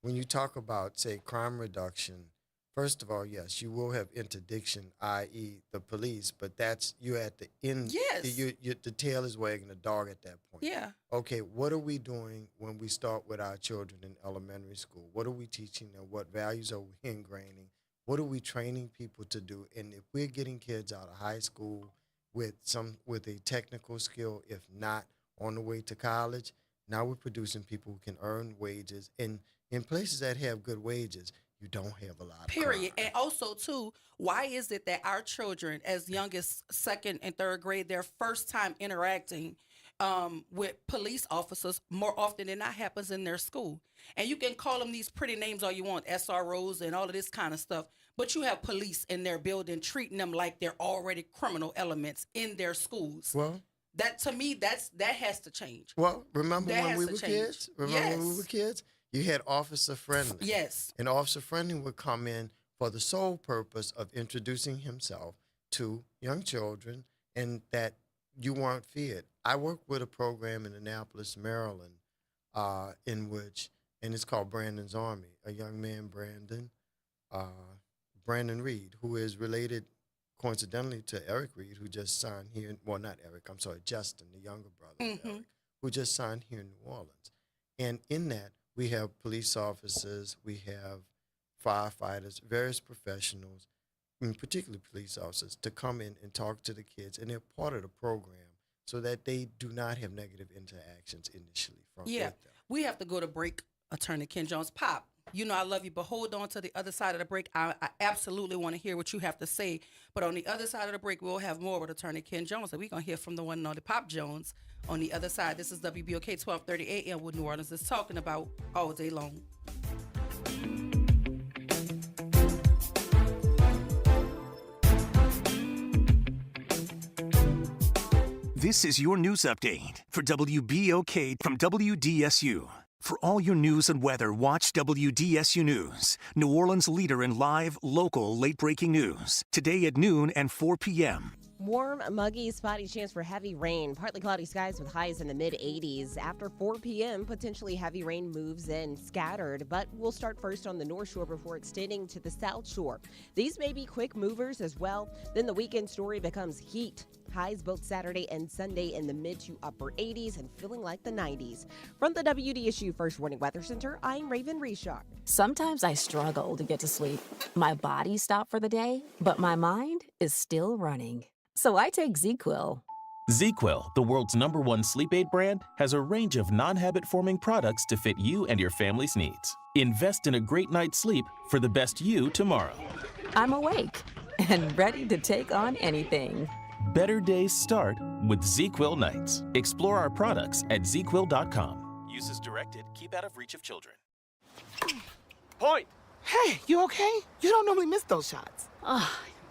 when you talk about, say, crime reduction, first of all, yes, you will have interdiction, i.e. the police, but that's, you're at the end. Yes. The tail is wagging the dog at that point. Yeah. Okay, what are we doing when we start with our children in elementary school? What are we teaching them? What values are we ingraining? What are we training people to do? And if we're getting kids out of high school with a technical skill, if not on the way to college, now we're producing people who can earn wages. And in places that have good wages, you don't have a lot of period. crime. And also, too, why is it that our children, as young as 2nd and 3rd grade, their first time interacting with police officers more often than not happens in their school? And you can call them these pretty names all you want, SROs and all of this kind of stuff, but you have police in their building treating them like they're already criminal elements in their schools. Well, that, to me, that has to change. Well, remember that when we were change. kids? Remember when we were kids? You had Officer Friendly. Yes. And Officer Friendly would come in for the sole purpose of introducing himself to young children and that you weren't feared. I worked with a program in Annapolis, Maryland, in which, and it's called Brandon's Army, a young man, Brandon Reed, who is related coincidentally to Eric Reed, who just signed here, well, not Eric, I'm sorry, Justin, the younger brother of Eric, who just signed here in New Orleans. And in that, we have police officers, we have firefighters, various professionals, and particularly police officers, to come in and talk to the kids, and they're part of the program so that they do not have negative interactions initially from with them. We have to go to break, Attorney Ken Jones. Pop, You know I love you, but hold on to the other side of the break. I absolutely want to hear what you have to say. But on the other side of the break, we'll have more with Attorney Ken Jones. And we're going to hear from the one and only Pop Jones on the other side. This is WBOK 1230 AM, what New Orleans is talking about all day long. This is your news update for WBOK from WDSU. For all your news and weather, watch WDSU News, New Orleans' leader in live, local, late-breaking news. Today at noon and 4 p.m. Warm, muggy, spotty chance for heavy rain. Partly cloudy skies with highs in the mid-80s. After 4 p.m., potentially heavy rain moves in scattered, but we'll start first on the North Shore before extending to the South Shore. These may be quick movers as well. Then the weekend story becomes heat. Highs both Saturday and Sunday in the mid to upper 80s and feeling like the 90s. From the WDSU First Warning Weather Center, I'm Raven Richard. Sometimes I struggle to get to sleep. My body stopped for the day, but my mind is still running. So I take ZzzQuil. ZzzQuil, the world's #1 sleep aid brand, has a range of non-habit-forming products to fit you and your family's needs. Invest in a great night's sleep for the best you tomorrow. I'm awake and ready to take on anything. Better days start with ZzzQuil nights. Explore our products at ZzzQuil.com. Use as directed. Keep out of reach of children. Point! Hey, you okay? You don't normally miss those shots.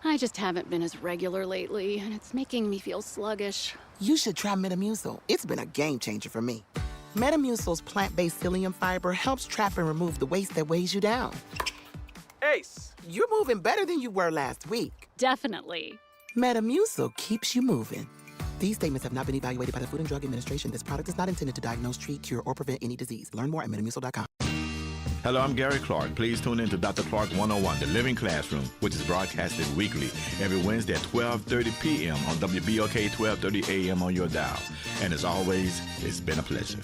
I just haven't been as regular lately, and it's making me feel sluggish. You should try Metamucil. It's been a game changer for me. Metamucil's plant-based psyllium fiber helps trap and remove the waste that weighs you down. Ace, you're moving better than you were last week. Definitely. Metamucil keeps you moving. These statements have not been evaluated by the Food and Drug Administration. This product is not intended to diagnose, treat, cure, or prevent any disease. Learn more at Metamucil.com. Hello, I'm Gary Clark. Please tune in to Dr. Clark 101, The Living Classroom, which is broadcasted weekly every Wednesday at 12:30 p.m. on WBOK 1230 AM on your dial. And as always, it's been a pleasure.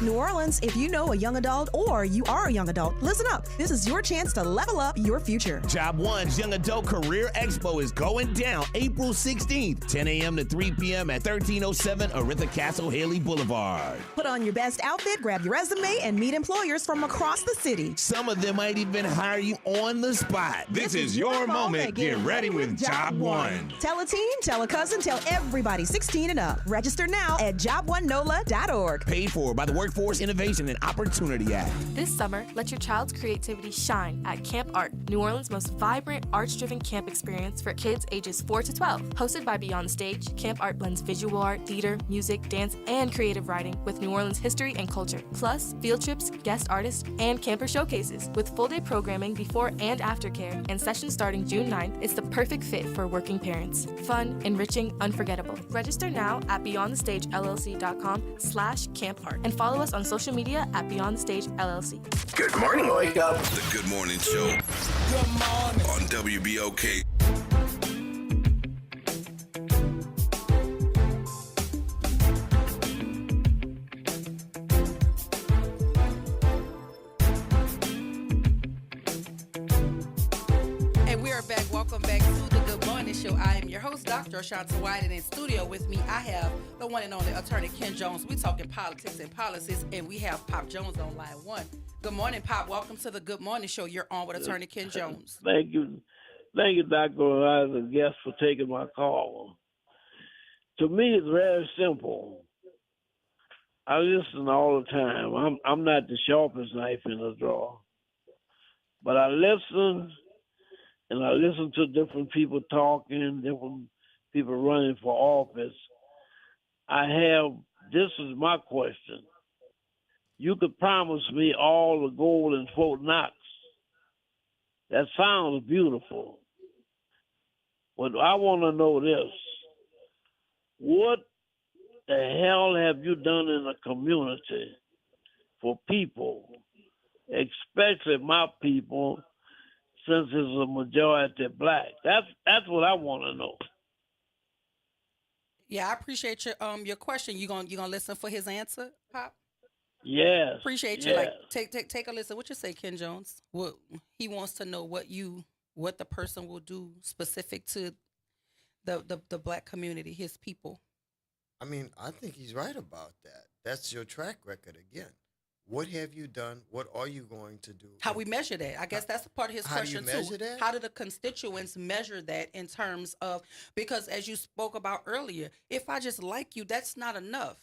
New Orleans, if you know a young adult or you are a young adult, listen up. This is your chance to level up your future. Job One's Young Adult Career Expo is going down April 16th, 10 a.m. to 3 p.m. at 1307 Orinthia Castle Haley Boulevard. Put on your best outfit, grab your resume, and meet employers from across the city. Some of them might even hire you on the spot. This is your moment. Get ready with Job One. Tell a team, tell a cousin, tell everybody 16 and up. Register now at job1nola.org. Paid for by the Workforce Innovation and Opportunity Act. This summer, let your child's creativity shine at Camp Art, New Orleans' most vibrant, arts-driven camp experience for kids ages 4 to 12. Hosted by Beyond the Stage, Camp Art blends visual art, theater, music, dance, and creative writing with New Orleans history and culture. Plus, field trips, guest artists, and camper showcases. With full-day programming before and after care and sessions starting June 9th, it's the perfect fit for working parents. Fun, enriching, unforgettable. Register now at beyondthestagellc.com/campart and follow us on social media at Beyond the Stage LLC. Good morning, wake up. The Good Morning Show. Good morning. On WBOK. And we are back. Welcome back to the Good Morning Show. I am your host, Dr. Ashanta White, and in studio with me, I have the one and only Attorney Ken Jones. We're talking politics and policies, and we have Pop Jones on line one. Good morning, Pop. Welcome to the Good Morning Show. You're on with Attorney Ken Jones. Thank you, Dr. as a guest, for taking my call. To me, it's very simple. I listen all the time. I'm not the sharpest knife in the drawer, but I listen. And I listen to different people talking, different people running for office. This is my question. You could promise me all the gold in Fort Knox. That sounds beautiful. But I want to know this. What the hell have you done in the community for people, especially my people, since it's a majority black? That's what I want to know. Yeah, I appreciate your question. You gonna listen for his answer, Pop? Yes. Appreciate you. Like take a listen. What you say, Ken Jones? What he wants to know what the person will do specific to the black community, his people. I mean, I think he's right about that. That's your track record again. What have you done? What are you going to do? How we measure that? I guess that's a part of his How do you question measure too. that? How do the constituents measure that in terms of, because as you spoke about earlier, if I just like you, that's not enough.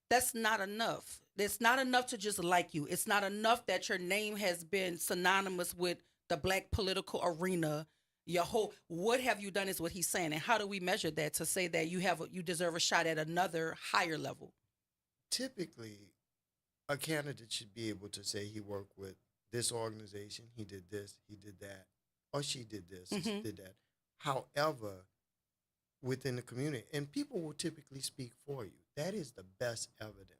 That's not enough. It's not enough to just like you. It's not enough that your name has been synonymous with the black political arena. Your whole, what have you done is what he's saying. And how do we measure that to say that you deserve a shot at another higher level? Typically, a candidate should be able to say he worked with this organization, he did this, he did that, or she did this, Mhm. did that. However, within the community, and people will typically speak for you. That is the best evidence.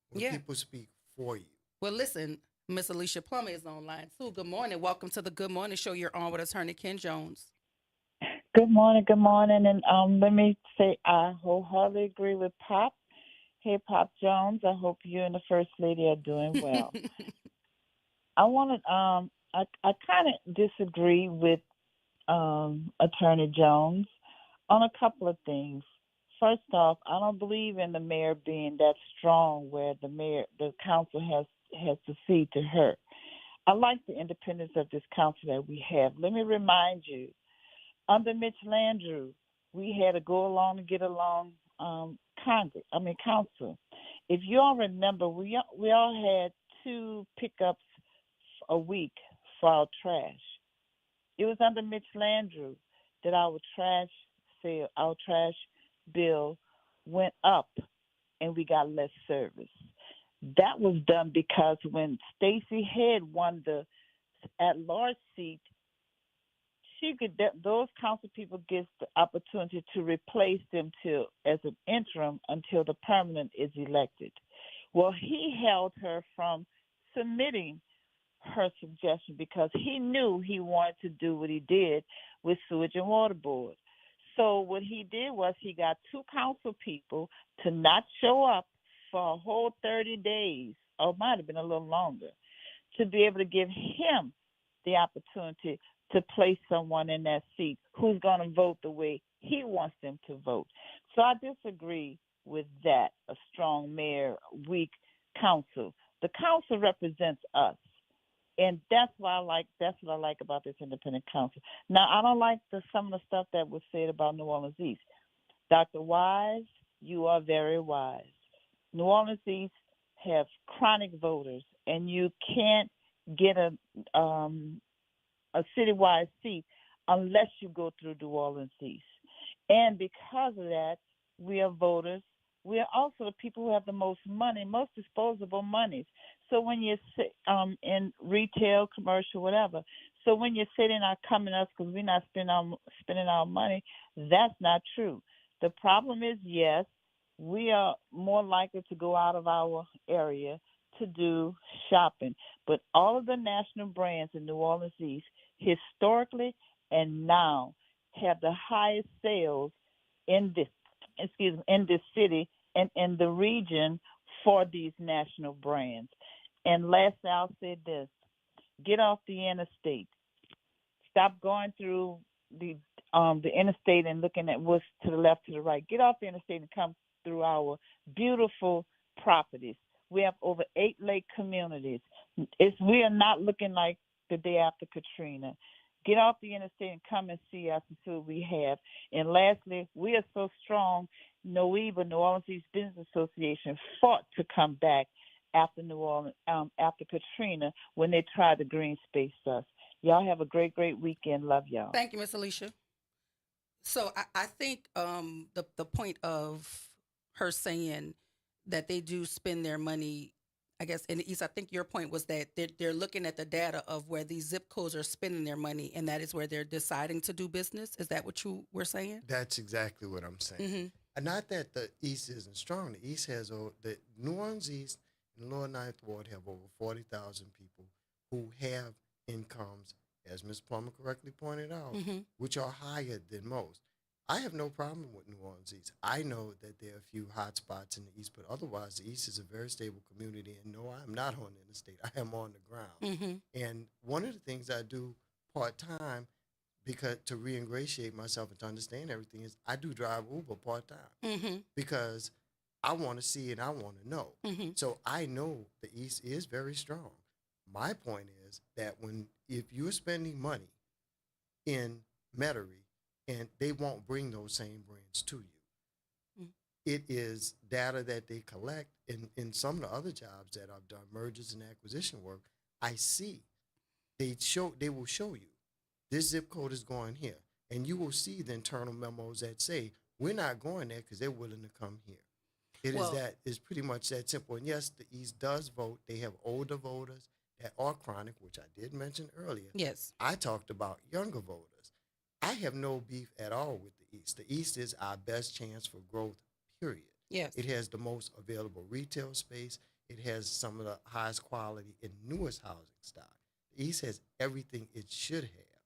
When Yeah. people speak for you. Well, listen, Miss Alicia Plummer is online too. Good morning. Welcome to the Good Morning Show. You're on with Attorney Ken Jones. Good morning, and let me say I wholeheartedly agree with Pop. Hey, Pop Jones, I hope you and the First Lady are doing well. I want to, I kind of disagree with Attorney Jones on a couple of things. First off, I don't believe in the mayor being that strong where the council has to cede to her. I like the independence of this council that we have. Let me remind you, under Mitch Landrieu, we had to go along and get along council. If you all remember, we all had 2 pickups a week for our trash. It was under Mitch Landrieu that our trash bill went up and we got less service. That was done because when Stacey Head won the at-large seat, those council people get the opportunity to replace them as an interim until the permanent is elected. Well, he held her from submitting her suggestion because he knew he wanted to do what he did with Sewage and Water Board. So what he did was he got 2 council people to not show up for a whole 30 days, or it might have been a little longer, to be able to give him the opportunity to place someone in that seat who's going to vote the way he wants them to vote. So I disagree with that, a strong mayor, weak council. The council represents us. And that's what I like about this independent council. Now, I don't like some of the stuff that was said about New Orleans East. Dr. Wise, you are very wise. New Orleans East have chronic voters, and you can't get a citywide seat unless you go through New Orleans East. And because of that, we are voters. We are also the people who have the most money, most disposable monies. So when you sit in retail, commercial, whatever, so when you say they're not coming to us because we're not spending our money, that's not true. The problem is, yes, we are more likely to go out of our area to do shopping. But all of the national brands in New Orleans East, historically and now, have the highest sales in this city and in the region for these national brands. And lastly, I'll say this: get off the interstate. Stop going through the interstate and looking at what's to the left, to the right. Get off the interstate and come through our beautiful properties. We have over 8 lake communities. We are not looking like the day after Katrina. Get off the interstate and come and see us and see what we have. And lastly, we are so strong. NOEBA, New Orleans East Business Association, fought to come back after after Katrina when they tried to green space us. Y'all have a great, great weekend. Love y'all. Thank you, Miss Alicia. So I think the point of her saying that they do spend their money, I guess, in the East, I think your point was that they're looking at the data of where these zip codes are spending their money, and that is where they're deciding to do business. Is that what you were saying? That's exactly what I'm saying. Mm-hmm. And not that the East isn't strong. The East has the New Orleans East and Lower Ninth Ward have over 40,000 people who have incomes, as Ms. Plummer correctly pointed out, Mm-hmm. which are higher than most. I have no problem with New Orleans East. I know that there are a few hot spots in the East, but otherwise the East is a very stable community. And no, I'm not on the interstate. I am on the ground. Mm-hmm. And one of the things I do part-time because to re-ingratiate myself and to understand everything is I do drive Uber part-time Mm-hmm. because I want to see it. I want to know. Mm-hmm. So I know the East is very strong. My point is that if you're spending money in Metairie, and they won't bring those same brands to you. Mm. It is data that they collect in some of the other jobs that I've done, mergers and acquisition work. I see they will show you this zip code is going here, and you will see the internal memos that say we're not going there because they're willing to come here. It's pretty much that simple. And yes, the East does vote. They have older voters that are chronic, which I did mention earlier. Yes. I talked about younger voters. I have no beef at all with the East. The East is our best chance for growth, period. Yes. It has the most available retail space. It has some of the highest quality and newest housing stock. The East has everything it should have.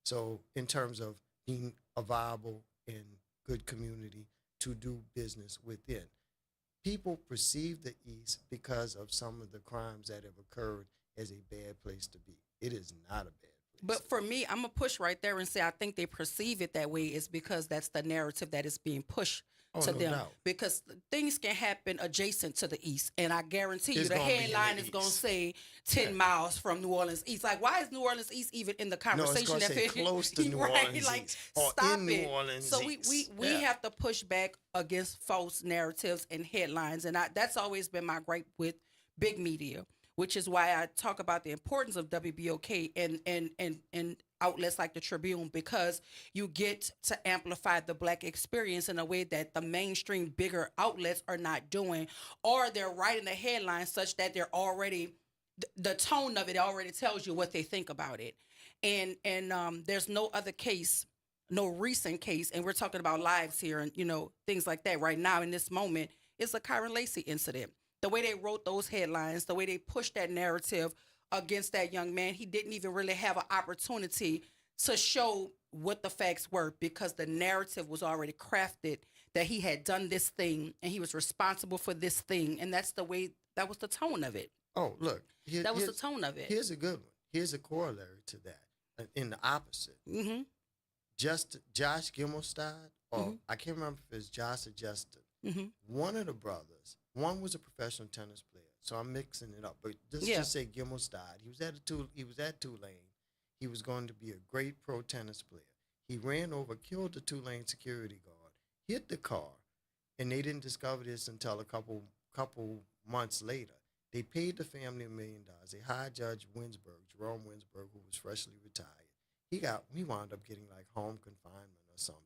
So in terms of being a viable and good community to do business within, people perceive the East because of some of the crimes that have occurred as a bad place to be. It is not a bad place. But for me, I'm going to push right there and say I think they perceive it that way is because that's the narrative that is being pushed to them. Doubt. Because things can happen adjacent to the East. And I guarantee you the headline is going to say 10 miles from New Orleans East. Like, why is New Orleans East even in the conversation? No, it's going to say close to New Orleans like, East. Or stop in it. New Orleans so East. we have to push back against false narratives and headlines. And that's always been my gripe with big media, which is why I talk about the importance of WBOK and outlets like the Tribune, because you get to amplify the Black experience in a way that the mainstream bigger outlets are not doing, or they're writing a headline such that they're already, the tone of it already tells you what they think about it. And there's no other case, no recent case, and we're talking about lives here and, things like that right now in this moment, is the Kyron Lacey incident. The way they wrote those headlines, the way they pushed that narrative against that young man, he didn't even really have an opportunity to show what the facts were because the narrative was already crafted that he had done this thing and he was responsible for this thing. And that's the way, that was the tone of it. Oh, look. That was the tone of it. Here's a good one. Here's a corollary to that. In the opposite. Mm-hmm. Just Josh Gimmelstad, or I can't remember if it's Josh or Justin. Mm-hmm. One of the brothers, one was a professional tennis player, so I'm mixing it up. But just say Gimmelstad. He was at Tulane. He was going to be a great pro tennis player. He ran over, killed the Tulane security guard, hit the car, and they didn't discover this until a couple months later. They paid the family $1 million. They hired Judge Winsberg, Jerome Winsberg, who was freshly retired. He wound up getting like home confinement or something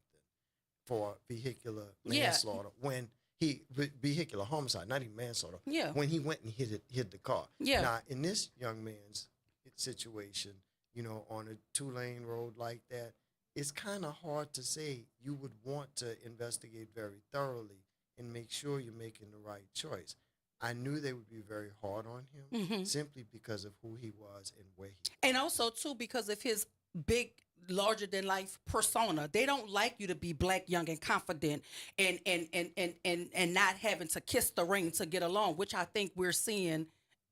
for vehicular manslaughter vehicular homicide, not even manslaughter. Yeah. When he went and hit the car. Yeah. Now in this young man's situation, on a 2-lane road like that, it's kind of hard to say. You would want to investigate very thoroughly and make sure you're making the right choice. I knew they would be very hard on him simply because of who he was and where he was. And also, too, because of his big, larger-than-life persona. They don't like you to be Black, young, and confident and not having to kiss the ring to get along, which I think we're seeing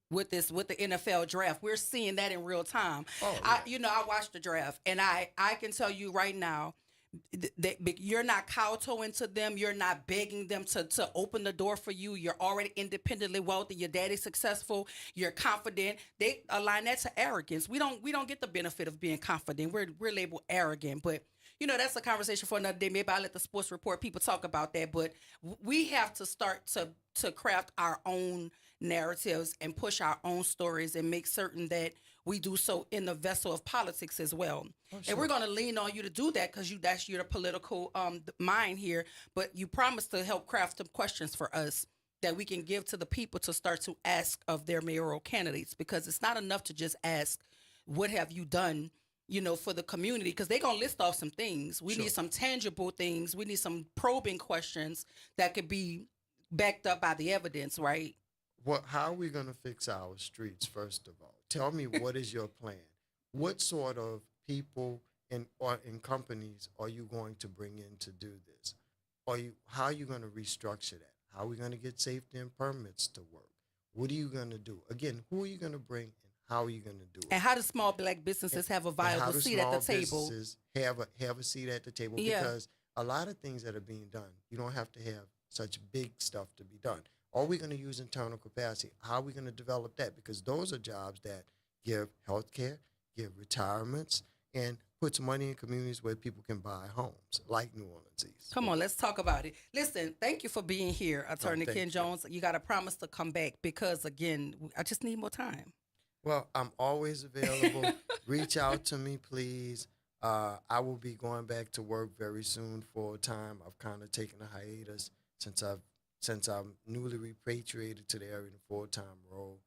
with the NFL draft. We're seeing that in real time. Oh, yeah. I watched the draft, and I can tell you right now, that you're not kowtowing to them. You're not begging them to open the door for you. You're already independently wealthy. Your daddy's successful. You're confident. They align that to arrogance. We don't get the benefit of being confident. We're labeled arrogant, but that's a conversation for another day. Maybe I'll let the sports report people talk about that. But we have to start to craft our own narratives and push our own stories and make certain that we do so in the vessel of politics as well. Oh, sure. And we're going to lean on you to do that because you're the political mind here. But you promised to help craft some questions for us that we can give to the people to start to ask of their mayoral candidates, because it's not enough to just ask, what have you done, for the community? Because they're going to list off some things. We need some tangible things. We need some probing questions that could be backed up by the evidence, right? How are we going to fix our streets, first of all? Tell me, what is your plan? What sort of people and companies are you going to bring in to do this? How are you going to restructure that? How are we going to get safety and permits to work? What are you going to do? Again, who are you going to bring and how are you going to do it? And how do small Black businesses have a viable seat at the table? Businesses have a seat at the table? Yeah. Because a lot of things that are being done, you don't have to have such big stuff to be done. Are we going to use internal capacity? How are we going to develop that? Because those are jobs that give health care, give retirements, and puts money in communities where people can buy homes, like New Orleans East. Come on, let's talk about it. Listen, thank you for being here, Attorney Ken Jones. You got to promise to come back because, again, I just need more time. Well, I'm always available. Reach out to me, please. I will be going back to work very soon full time. I've kind of taken a hiatus since I'm newly repatriated to the area in a full-time role.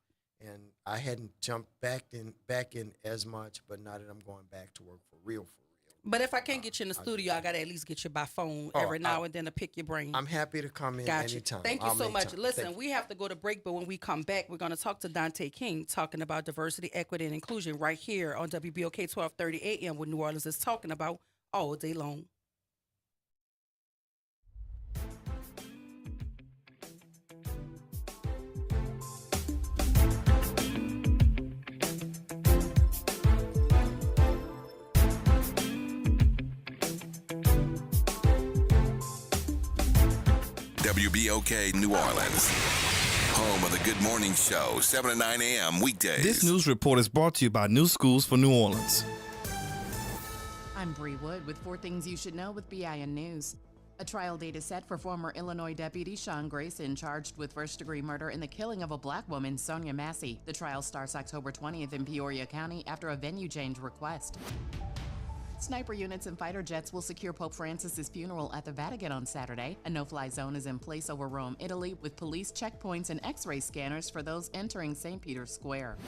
And I hadn't jumped back in as much, but now that I'm going back to work for real. But if I can't get you in the studio, I got to at least get you by phone every now and then to pick your brain. I'm happy to come in anytime. Thank you so much. Listen, we have to go to break, but when we come back, we're going to talk to Dante King, talking about diversity, equity, and inclusion right here on WBOK 1230 AM, what New Orleans is talking about all day long. WBOK New Orleans, home of the Good Morning Show, 7 to 9 a.m. weekdays. This news report is brought to you by New Schools for New Orleans. I'm Bree Wood with 4 things you should know with BIN News. A trial date is set for former Illinois deputy Sean Grayson, charged with first-degree murder in the killing of a black woman, Sonia Massey. The trial starts October 20th in Peoria County after a venue change request. Sniper units and fighter jets will secure Pope Francis's funeral at the Vatican on Saturday. A no-fly zone is in place over Rome, Italy, with police checkpoints and X-ray scanners for those entering St. Peter's Square.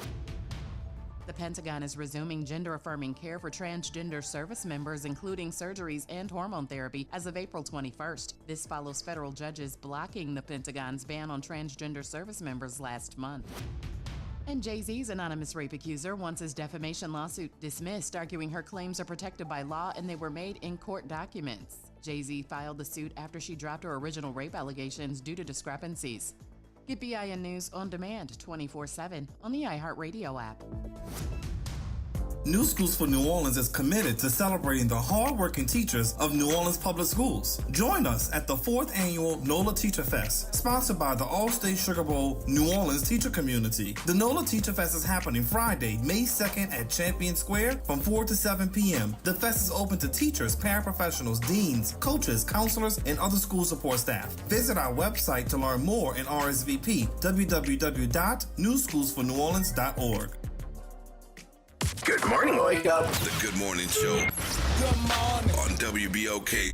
The Pentagon is resuming gender-affirming care for transgender service members, including surgeries and hormone therapy, as of April 21st. This follows federal judges blocking the Pentagon's ban on transgender service members last month. And Jay-Z's anonymous rape accuser wants his defamation lawsuit dismissed, arguing her claims are protected by law and they were made in court documents. Jay-Z filed the suit after she dropped her original rape allegations due to discrepancies. Get BIN News on demand 24/7 on the iHeartRadio app. New Schools for New Orleans is committed to celebrating the hard-working teachers of New Orleans Public Schools. Join us at the 4th annual NOLA Teacher Fest, sponsored by the All-State Sugar Bowl New Orleans teacher community. The NOLA Teacher Fest is happening Friday, May 2nd at Champion Square from 4 to 7 p.m. The fest is open to teachers, paraprofessionals, deans, coaches, counselors, and other school support staff. Visit our website to learn more and RSVP, www.newschoolsforneworleans.org. Good morning, wake up. The Good Morning Show. Good morning. On WBOK.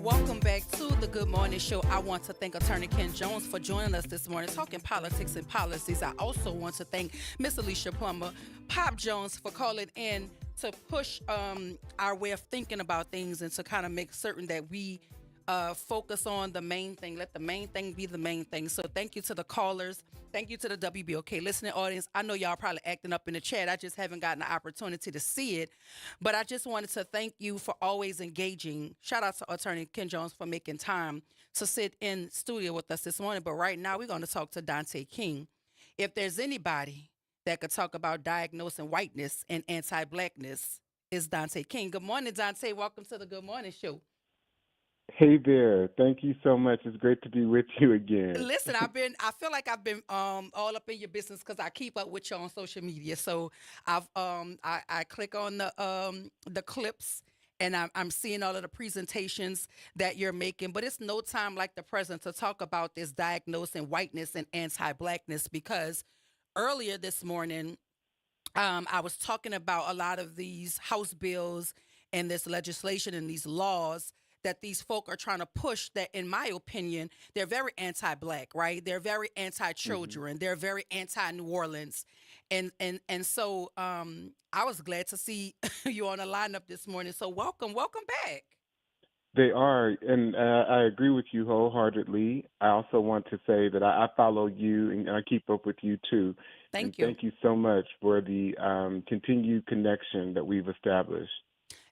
Welcome back to the Good Morning Show. I want to thank Attorney Ken Jones for joining us this morning, talking politics and policies. I also want to thank Miss Alicia Plummer, Pop Jones, for calling in to push our way of thinking about things and to kind of make certain that we focus on the main thing. Let the main thing be the main thing. So thank you to the callers. Thank you to the WBOK listening audience. I know y'all probably acting up in the chat. I just haven't gotten the opportunity to see it. But I just wanted to thank you for always engaging. Shout out to Attorney Ken Jones for making time to sit in studio with us this morning. But right now we're going to talk to Dante King. If there's anybody that could talk about diagnosing whiteness and anti-blackness, it's Dante King. Good morning, Dante. Welcome to the Good Morning Show. Hey there. Thank you so much. It's great to be with you again. Listen, I feel like I've been all up in your business because I keep up with you on social media. So I click on the clips and I'm seeing all of the presentations that you're making. But it's no time like the present to talk about this diagnosing whiteness and anti-blackness, because earlier this morning I was talking about a lot of these House bills and this legislation and these laws that these folk are trying to push, that, in my opinion, they're very anti-black, right? They're very anti-children. They're very anti-New Orleans. And so I was glad to see you on the lineup this morning. So welcome back. They are, and I agree with you wholeheartedly. I also want to say that I follow you and I keep up with you too. Thank you. Thank you so much for the continued connection that we've established.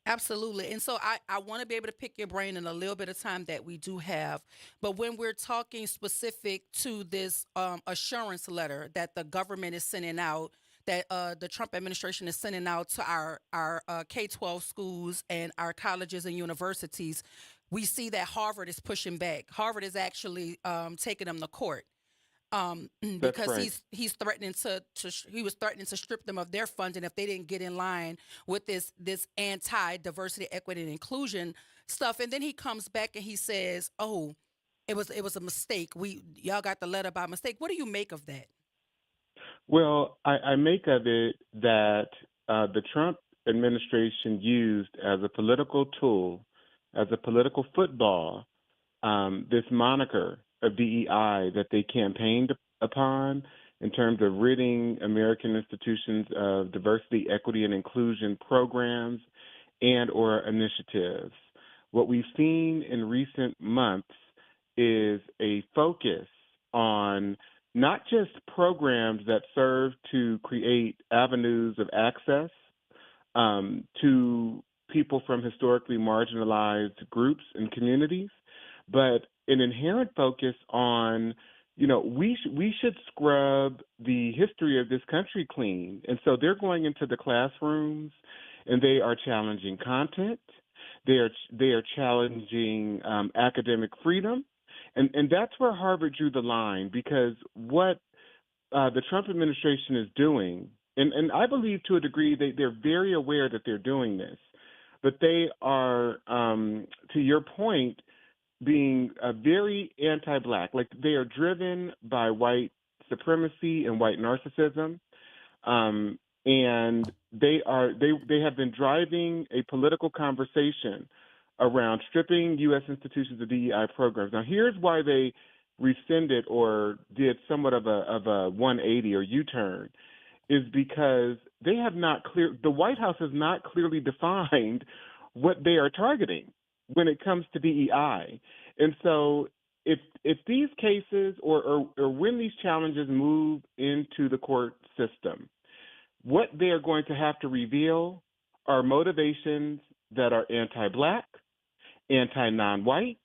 Absolutely. And so I want to be able to pick your brain in a little bit of time that we do have. But when we're talking specific to this assurance letter that the government is sending out, that the Trump administration is sending out to our K-12 schools and our colleges and universities, we see that Harvard is pushing back. Harvard is actually taking them to court. Because right. he's threatening he was threatening to strip them of their funding if they didn't get in line with this anti-diversity, equity, and inclusion stuff. And then he comes back and he says, "Oh, it was a mistake. Y'all got the letter by mistake." What do you make of that? Well, I make of it that the Trump administration used as a political tool, as a political football, this moniker of DEI that they campaigned upon in terms of ridding American institutions of diversity, equity, and inclusion programs and or initiatives. What we've seen in recent months is a focus on not just programs that serve to create avenues of access to people from historically marginalized groups and communities, but an inherent focus on, we should scrub the history of this country clean. And so they're going into the classrooms and they are challenging content. They are challenging academic freedom. And that's where Harvard drew the line, because what the Trump administration is doing, and I believe to a degree they're very aware that they're doing this, but they are, to your point, being very anti-Black. Like, they are driven by white supremacy and white narcissism, and they have been driving a political conversation around stripping U.S. institutions of DEI programs. Now, here's why they rescinded or did somewhat of a 180 or U-turn, is because they have not the White House has not clearly defined what they are targeting when it comes to DEI. And so if these cases or when these challenges move into the court system, what they are going to have to reveal are motivations that are anti-Black, anti-non-white,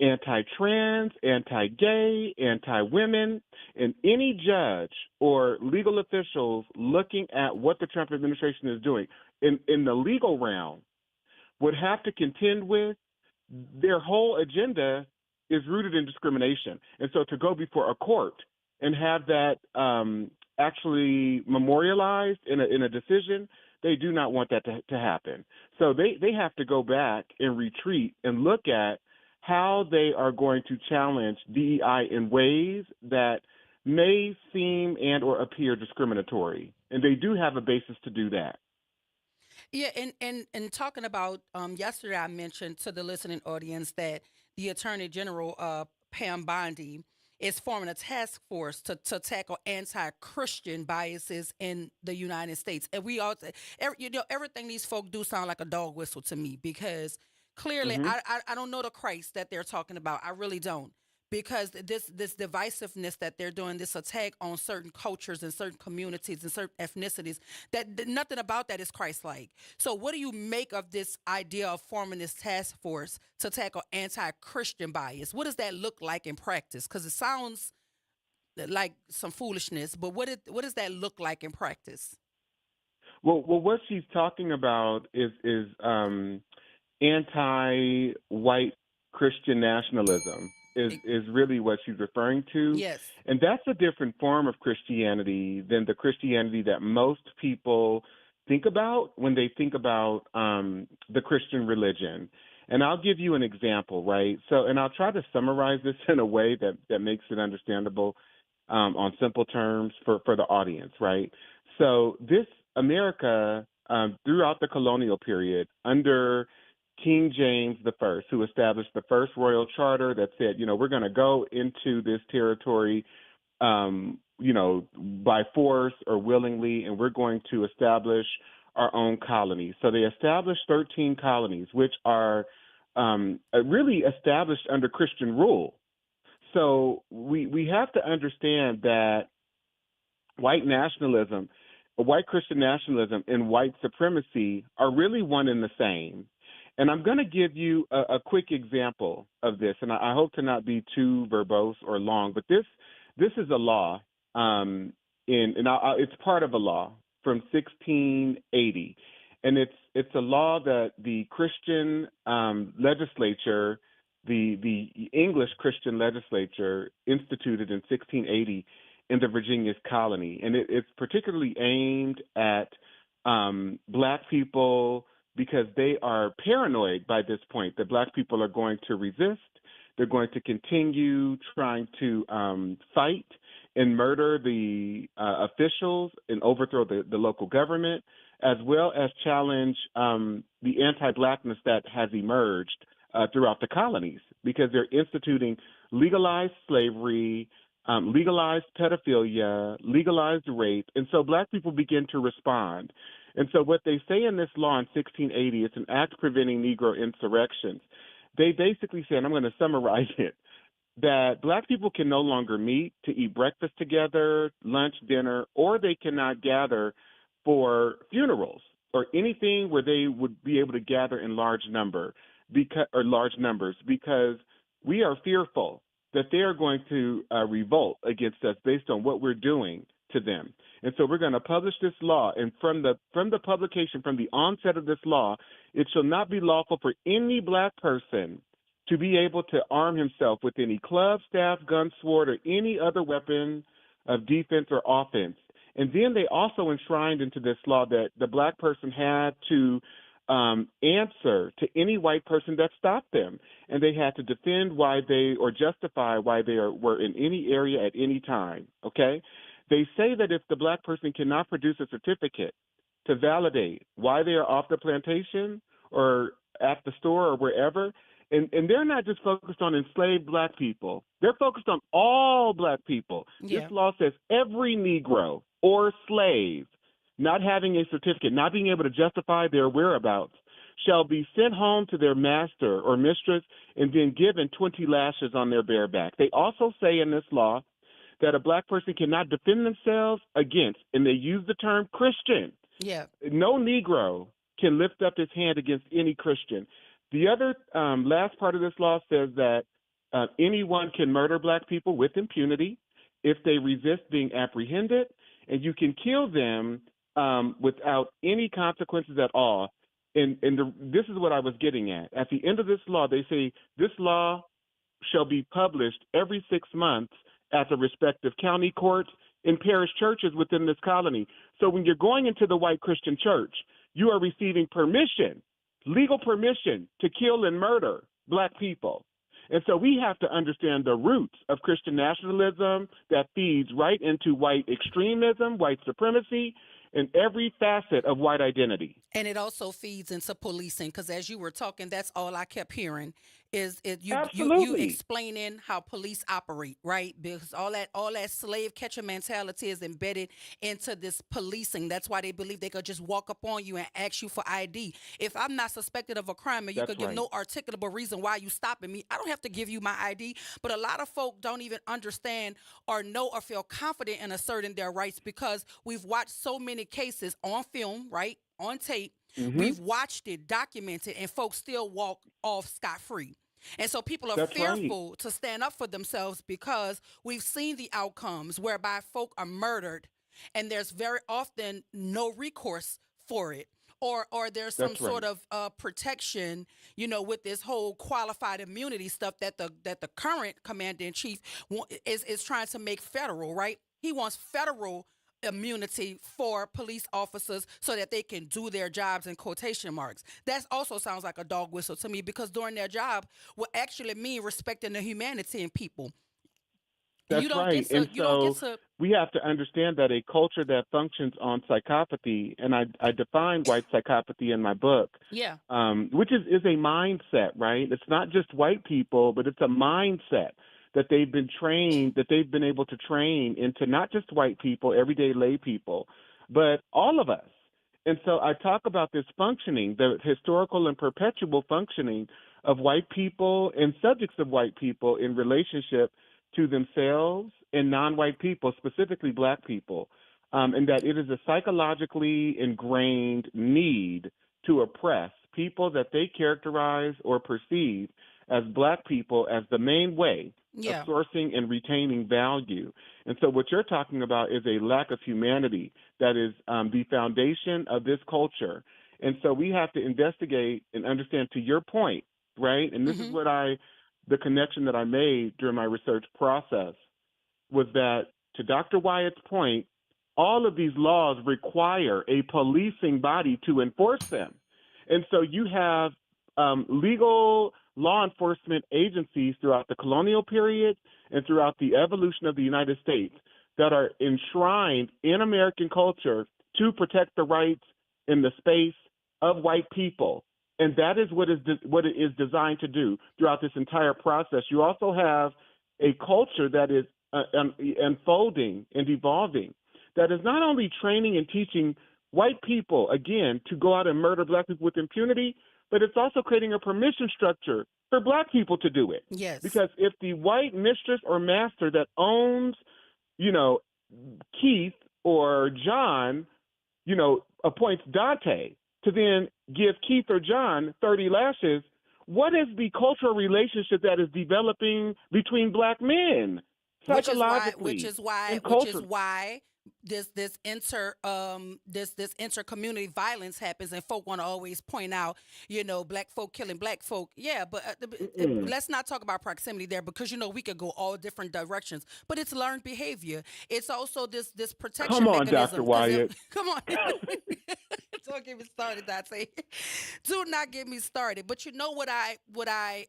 anti-trans, anti-gay, anti-women, and any judge or legal officials looking at what the Trump administration is doing in the legal realm would have to contend with. Their whole agenda is rooted in discrimination. And so to go before a court and have that actually memorialized in a decision, they do not want that to happen. So they have to go back and retreat and look at how they are going to challenge DEI in ways that may seem and or appear discriminatory. And they do have a basis to do that. Yeah, and talking about yesterday, I mentioned to the listening audience that the Attorney General, Pam Bondi, is forming a task force to tackle anti-Christian biases in the United States. And we all, everything these folk do sound like a dog whistle to me, because clearly I don't know the Christ that they're talking about. I really don't. Because this divisiveness that they're doing, this attack on certain cultures and certain communities and certain ethnicities, that nothing about that is Christ-like. So what do you make of this idea of forming this task force to tackle anti-Christian bias? What does that look like in practice? Because it sounds like some foolishness, but what does that look like in practice? Well, what she's talking about is anti-white Christian nationalism. Is really what she's referring to. Yes. And that's a different form of Christianity than the Christianity that most people think about when they think about the Christian religion. And I'll give you an example, right? So, and I'll try to summarize this in a way that makes it understandable on simple terms for the audience, right? So this America, throughout the colonial period, under King James I, who established the first royal charter that said, we're going to go into this territory, by force or willingly, and we're going to establish our own colonies. So they established 13 colonies, which are really established under Christian rule. So we have to understand that white nationalism, white Christian nationalism, and white supremacy are really one and the same. And I'm going to give you a quick example of this, and I hope to not be too verbose or long, but this is a law, it's part of a law from 1680, and it's a law that the Christian legislature, the English Christian legislature, instituted in 1680 in the Virginia's colony, and it's particularly aimed at Black people, because they are paranoid by this point that Black people are going to resist. They're going to continue trying to fight and murder the officials and overthrow the local government, as well as challenge the anti-Blackness that has emerged throughout the colonies, because they're instituting legalized slavery, legalized pedophilia, legalized rape. And so Black people begin to respond. And so what they say in this law in 1680, it's an act preventing Negro insurrections. They basically say, and I'm going to summarize it, that Black people can no longer meet to eat breakfast together, lunch, dinner, or they cannot gather for funerals or anything where they would be able to gather in large numbers because we are fearful that they are going to revolt against us based on what we're doing to them. And so we're going to publish this law, and from the publication, from the onset of this law, it shall not be lawful for any Black person to be able to arm himself with any club, staff, gun, sword, or any other weapon of defense or offense. And then they also enshrined into this law that the Black person had to answer to any white person that stopped them, and they had to defend or justify why they were in any area at any time, okay? They say that if the Black person cannot produce a certificate to validate why they are off the plantation or at the store or wherever, and they're not just focused on enslaved Black people, they're focused on all Black people. Yeah. This law says every Negro or slave not having a certificate, not being able to justify their whereabouts, shall be sent home to their master or mistress and then given 20 lashes on their bare back. They also say in this law that a Black person cannot defend themselves against, and they use the term Christian. Yeah. No Negro can lift up his hand against any Christian. The other last part of this law says that anyone can murder Black people with impunity if they resist being apprehended, and you can kill them without any consequences at all. And this is what I was getting at. At the end of this law, they say this law shall be published every 6 months at the respective county courts and parish churches within this colony. So when you're going into the white Christian church, you are receiving permission, legal permission, to kill and murder Black people. And so we have to understand the roots of Christian nationalism that feeds right into white extremism, white supremacy, and every facet of white identity. And it also feeds into policing, because as you were talking, that's all I kept hearing is you explaining how police operate, right? Because all that slave catcher mentality is embedded into this policing. That's why they believe they could just walk up on you and ask you for ID. If I'm not suspected of a crime and you could give no articulable reason why you stopping me, I don't have to give you my ID. But a lot of folk don't even understand or know or feel confident in asserting their rights because we've watched so many cases on film, right? On tape. Mm-hmm. We've watched it, documented, and folks still walk off scot-free. And so people are fearful to stand up for themselves because we've seen the outcomes whereby folk are murdered and there's very often no recourse for it. Or there's some sort of protection, with this whole qualified immunity stuff that the current commander-in-chief is trying to make federal, right? He wants federal immunity for police officers so that they can do their jobs in quotation marks. That also sounds like a dog whistle to me because doing their job will actually mean respecting the humanity in people. That's right. And so we have to understand that a culture that functions on psychopathy, and I define white psychopathy in my book, which is a mindset, right? It's not just white people, but it's a mindset that they've been trained, that they've been able to train into not just white people, everyday lay people, but all of us. And so I talk about this functioning, the historical and perpetual functioning of white people and subjects of white people in relationship to themselves and non-white people, specifically black people, and that it is a psychologically ingrained need to oppress people that they characterize or perceive as black people as the main way of sourcing and retaining value. And so what you're talking about is a lack of humanity that is the foundation of this culture. And so we have to investigate and understand, to your point, right? And this is what the connection that I made during my research process was that, to Dr. Wyatt's point, all of these laws require a policing body to enforce them. And so you have legal law enforcement agencies throughout the colonial period and throughout the evolution of the United States that are enshrined in American culture to protect the rights in the space of white people. And that is what it is designed to do throughout this entire process. You also have a culture that is unfolding and evolving, that is not only training and teaching white people, again, to go out and murder black people with impunity, but it's also creating a permission structure for black people to do it. Yes. Because if the white mistress or master that owns, Keith or John, appoints Dante to then give Keith or John 30 lashes, what is the cultural relationship that is developing between black men psychologically? Which is why this inter-community violence happens, and folk want to always point out, black folk killing black folk. Yeah, but let's not talk about proximity there, because we could go all different directions. But it's learned behavior. It's also this protection. Come on, mechanism. Dr. Wyatt. Come on. Don't get me started, Dante. Do not get me started. But you know what I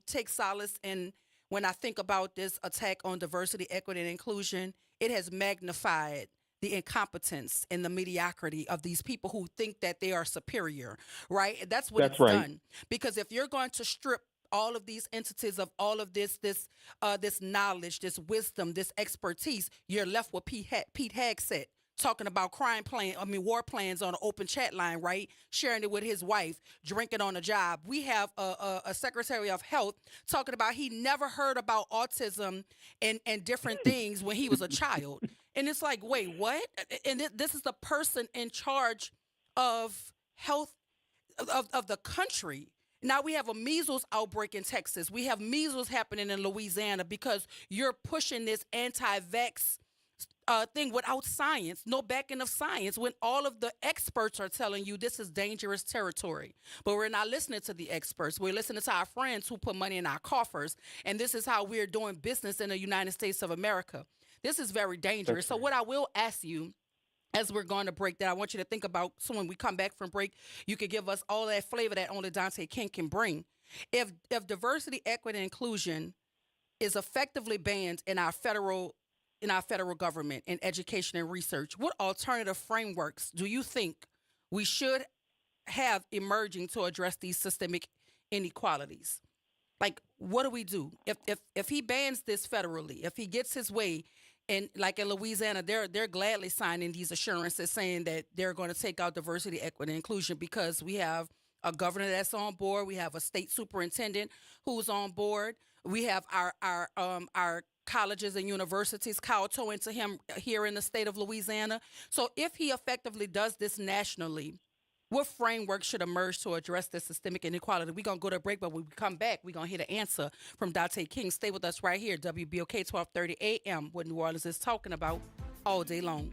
take solace in when I think about this attack on diversity, equity, and inclusion? It has magnified the incompetence and the mediocrity of these people who think that they are superior, right? That's what it's done. Because if you're going to strip all of these entities of all of this knowledge, this wisdom, this expertise, you're left with Pete Hegseth talking about war plans on an open chat line, right? Sharing it with his wife, drinking on a job. We have a Secretary of Health talking about he never heard about autism and different things when he was a child. And it's like, wait, what? And this is the person in charge of health of the country. Now we have a measles outbreak in Texas. We have measles happening in Louisiana because you're pushing this anti-vax thing without science, no backing of science, when all of the experts are telling you this is dangerous territory. But we're not listening to the experts. We're listening to our friends who put money in our coffers, and this is how we're doing business in the United States of America. This is very dangerous. So what I will ask you, as we're going to break, that I want you to think about, so when we come back from break, you could give us all that flavor that only Dante King can bring. If diversity, equity, and inclusion is effectively banned in our federal government in education and research, what alternative frameworks do you think we should have emerging to address these systemic inequalities? Like, what do we do? If he bans this federally, if he gets his way, and like in Louisiana, they're gladly signing these assurances saying that they're going to take out diversity, equity, and inclusion, because we have a governor that's on board, we have a state superintendent who's on board, we have our colleges and universities kowtowing to him here in the state of Louisiana. So if he effectively does this nationally, what framework should emerge to address this systemic inequality? We're going to go to a break, but when we come back, we're going to hear the answer from Dante King. Stay with us right here, WBOK 1230 AM, what New Orleans is talking about all day long.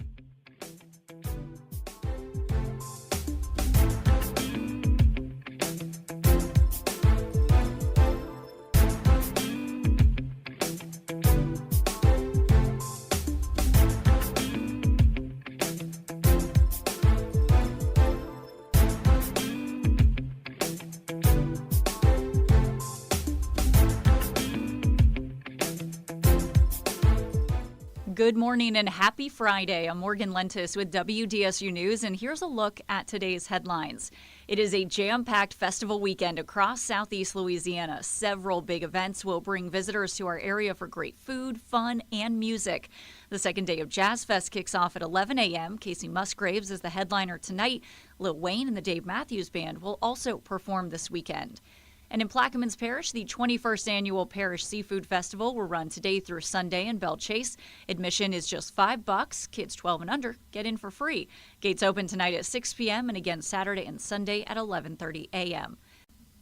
Good morning and happy Friday. I'm Morgan Lentis with WDSU News, and here's a look at today's headlines. It is a jam-packed festival weekend across southeast Louisiana. Several big events will bring visitors to our area for great food, fun, and music. The second day of Jazz Fest kicks off at 11 a.m. Casey Musgraves is the headliner tonight. Lil Wayne and the Dave Matthews Band will also perform this weekend. And in Plaquemines Parish, the 21st Annual Parish Seafood Festival will run today through Sunday in Belle Chase. Admission is just $5. Kids 12 and under get in for free. Gates open tonight at 6 p.m. and again Saturday and Sunday at 11:30 a.m.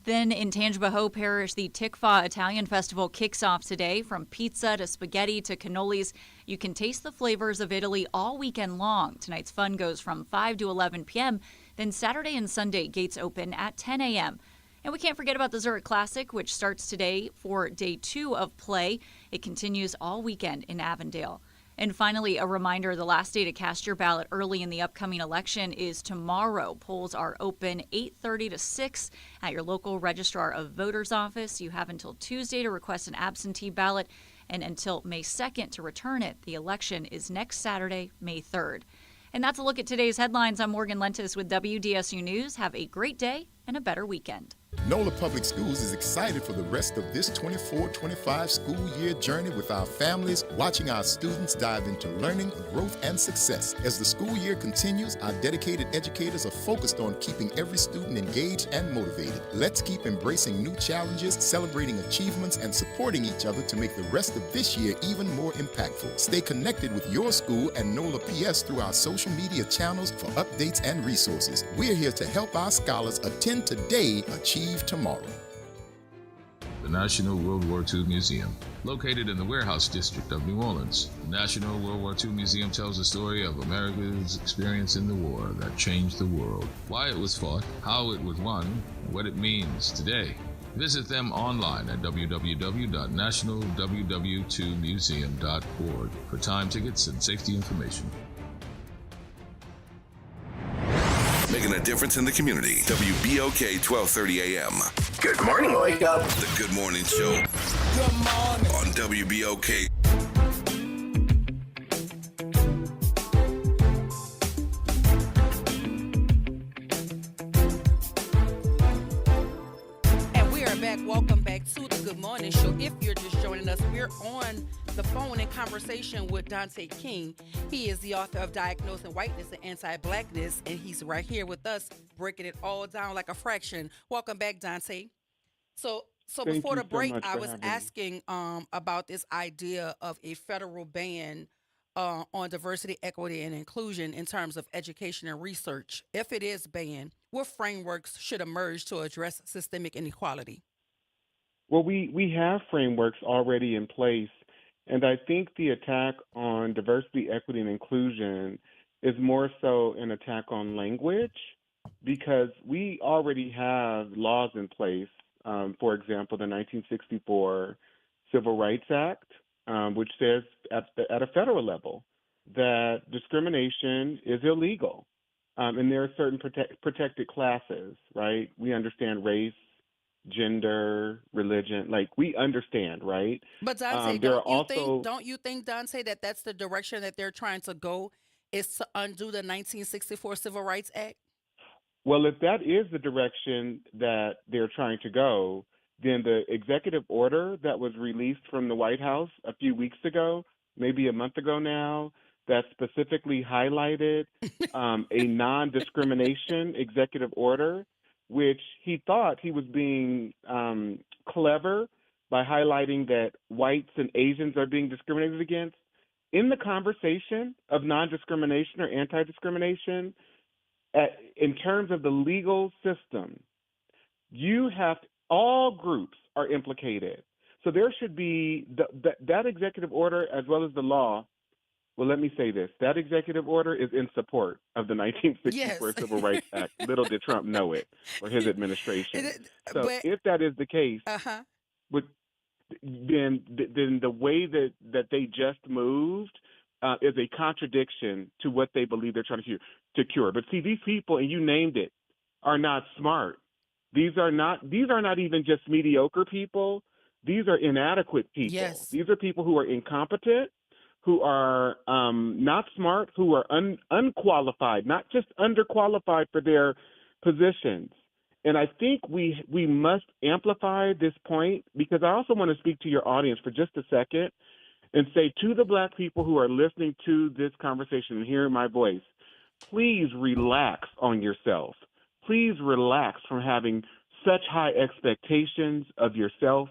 Then in Tangipahoa Parish, the Tikva Italian Festival kicks off today. From pizza to spaghetti to cannolis, you can taste the flavors of Italy all weekend long. Tonight's fun goes from 5 to 11 p.m. Then Saturday and Sunday, gates open at 10 a.m. And we can't forget about the Zurich Classic, which starts today for day 2 of play. It continues all weekend in Avondale. And finally, a reminder, the last day to cast your ballot early in the upcoming election is tomorrow. Polls are open 8:30 to 6 at your local registrar of voters office. You have until Tuesday to request an absentee ballot and until May 2nd to return it. The election is next Saturday, May 3rd. And that's a look at today's headlines. I'm Morgan Lentis with WDSU News. Have a great day and a better weekend. NOLA Public Schools is excited for the rest of this 24-25 school year journey with our families, watching our students dive into learning, growth, and success. As the school year continues, our dedicated educators are focused on keeping every student engaged and motivated. Let's keep embracing new challenges, celebrating achievements, and supporting each other to make the rest of this year even more impactful. Stay connected with your school and NOLA PS through our social media channels for updates and resources. We're here to help our scholars attend today, achieve tomorrow. The National World War II Museum, located in the Warehouse District of New Orleans. The National World War II Museum tells the story of America's experience in the war that changed the world, why it was fought, how it was won, and what it means today. Visit them online at www.nationalww2museum.org for time tickets and safety information. Making a difference in the community. WBOK 1230 AM. Good morning, Wake Up. The Good Morning Show. Good morning. On WBOK. And we are back. Welcome back to the Good Morning Show. If you're just joining us, we're on the phone in conversation with Dante King. He is the author of Diagnosing Whiteness and Anti-Blackness, and he's right here with us, breaking it all down like a fraction. Welcome back, Dante. So before the break, I was asking about this idea of a federal ban on diversity, equity, and inclusion in terms of education and research. If it is banned, what frameworks should emerge to address systemic inequality? Well, we have frameworks already in place. And I think the attack on diversity, equity, and inclusion is more so an attack on language, because we already have laws in place. For example, the 1964 Civil Rights Act, which says at a federal level that discrimination is illegal. And there are certain protected classes, right? We understand race, gender, religion, like we understand, right? But Dante, don't you think, Dante, that that's the direction that they're trying to go, is to undo the 1964 Civil Rights Act? Well, if that is the direction that they're trying to go, then the executive order that was released from the White House a few weeks ago, maybe a month ago now, that specifically highlighted a non-discrimination executive order, which he thought he was being clever by highlighting that whites and Asians are being discriminated against. In the conversation of non-discrimination or anti-discrimination, in terms of the legal system, you have all groups are implicated. So there should be that executive order as well as the law. Well, let me say this. That executive order is in support of the 1964 Civil Rights Act. Little did Trump know it, or his administration. So if that is the case, then the way that they just moved is a contradiction to what they believe they're trying to cure. But see, these people, and you named it, are not smart. These are not even just mediocre people. These are inadequate people. Yes. These are people who are incompetent, who are not smart, who are unqualified, not just underqualified for their positions. And I think we must amplify this point, because I also want to speak to your audience for just a second and say to the Black people who are listening to this conversation and hearing my voice, please relax on yourself. Please relax from having such high expectations of yourself,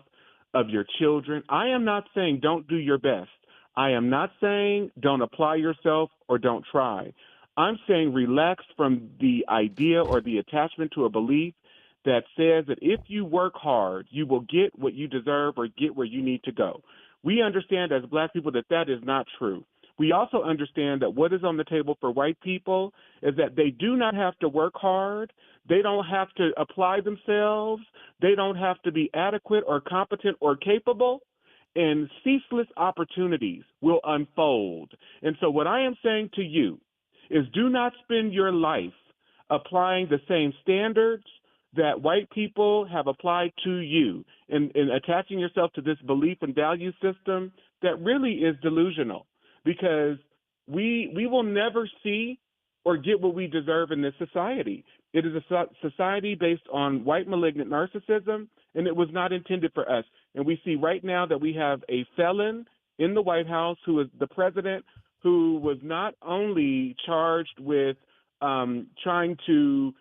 of your children. I am not saying don't do your best. I am not saying don't apply yourself or don't try. I'm saying relax from the idea or the attachment to a belief that says that if you work hard, you will get what you deserve or get where you need to go. We understand as Black people that that is not true. We also understand that what is on the table for white people is that they do not have to work hard. They don't have to apply themselves. They don't have to be adequate or competent or capable. And ceaseless opportunities will unfold. And so what I am saying to you is do not spend your life applying the same standards that white people have applied to you and attaching yourself to this belief and value system that really is delusional, because we will never see or get what we deserve in this society. It is a society based on white malignant narcissism, and it was not intended for us. And we see right now that we have a felon in the White House who is the president, who was not only charged with trying to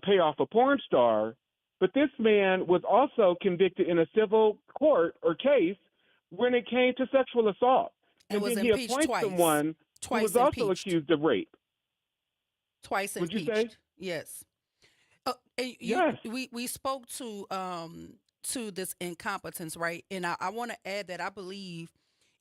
pay off a porn star, but this man was also convicted in a civil court or case when it came to sexual assault. And was then he impeached appoints twice. someone who was also accused of rape. Twice Would impeached. you say? Yes. Yes. We spoke to this incompetence, right? And I want to add that I believe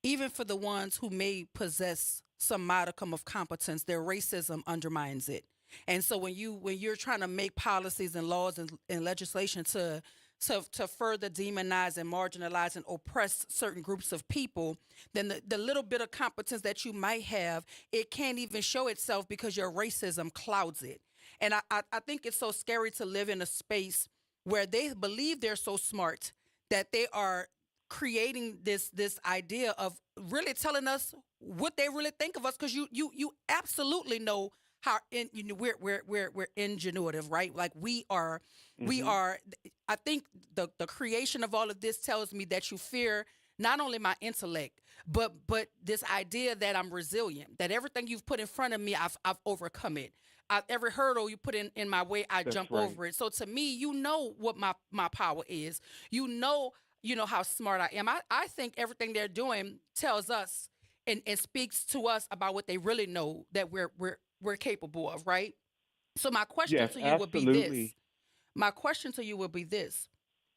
even for the ones who may possess some modicum of competence, their racism undermines it. And so when you're trying to make policies and laws and legislation to further demonize and marginalize and oppress certain groups of people, then the little bit of competence that you might have, it can't even show itself because your racism clouds it. And I think it's so scary to live in a space where they believe they're so smart that they are creating this idea of really telling us what they really think of us, because you absolutely know how we're ingenuitive, right? Like we are. I think the creation of all of this tells me that you fear not only my intellect, but this idea that I'm resilient, that everything you've put in front of me, I've overcome it. Every hurdle you put in my way, I jump over it. So to me, you know what my power is. You know how smart I am. I think everything they're doing tells us and speaks to us about what they really know that we're capable of, right? So my question to you would be this. My question to you would be this.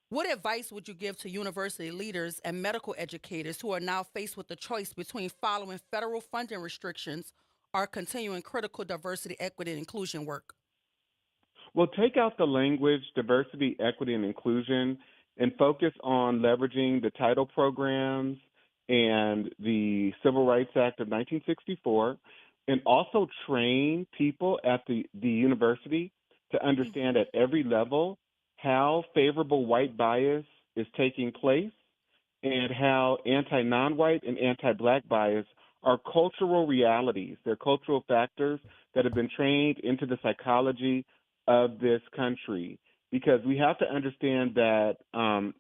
What advice would you give to university leaders and medical educators who are now faced with the choice between following federal funding restrictions or continuing critical diversity, equity, and inclusion work? Well, take out the language diversity, equity, and inclusion and focus on leveraging the title programs and the Civil Rights Act of 1964, and also train people at the university to understand at every level how favorable white bias is taking place and how anti-non-white and anti-black bias are cultural realities. They're cultural factors that have been trained into the psychology of this country, because we have to understand that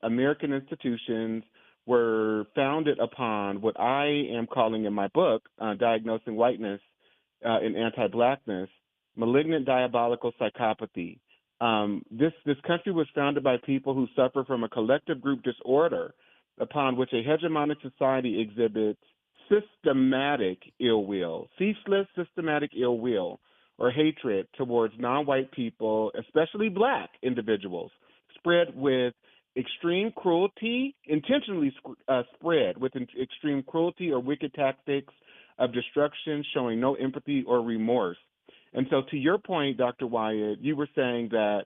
American institutions were founded upon what I am calling in my book, Diagnosing Whiteness in Anti-Blackness, malignant diabolical psychopathy. This country was founded by people who suffer from a collective group disorder upon which a hegemonic society exhibits systematic ill will, ceaseless systematic ill will or hatred towards non-white people, especially black individuals, spread with extreme cruelty, intentionally spread with extreme cruelty or wicked tactics of destruction, showing no empathy or remorse. And so to your point, Dr. Wyatt, you were saying that,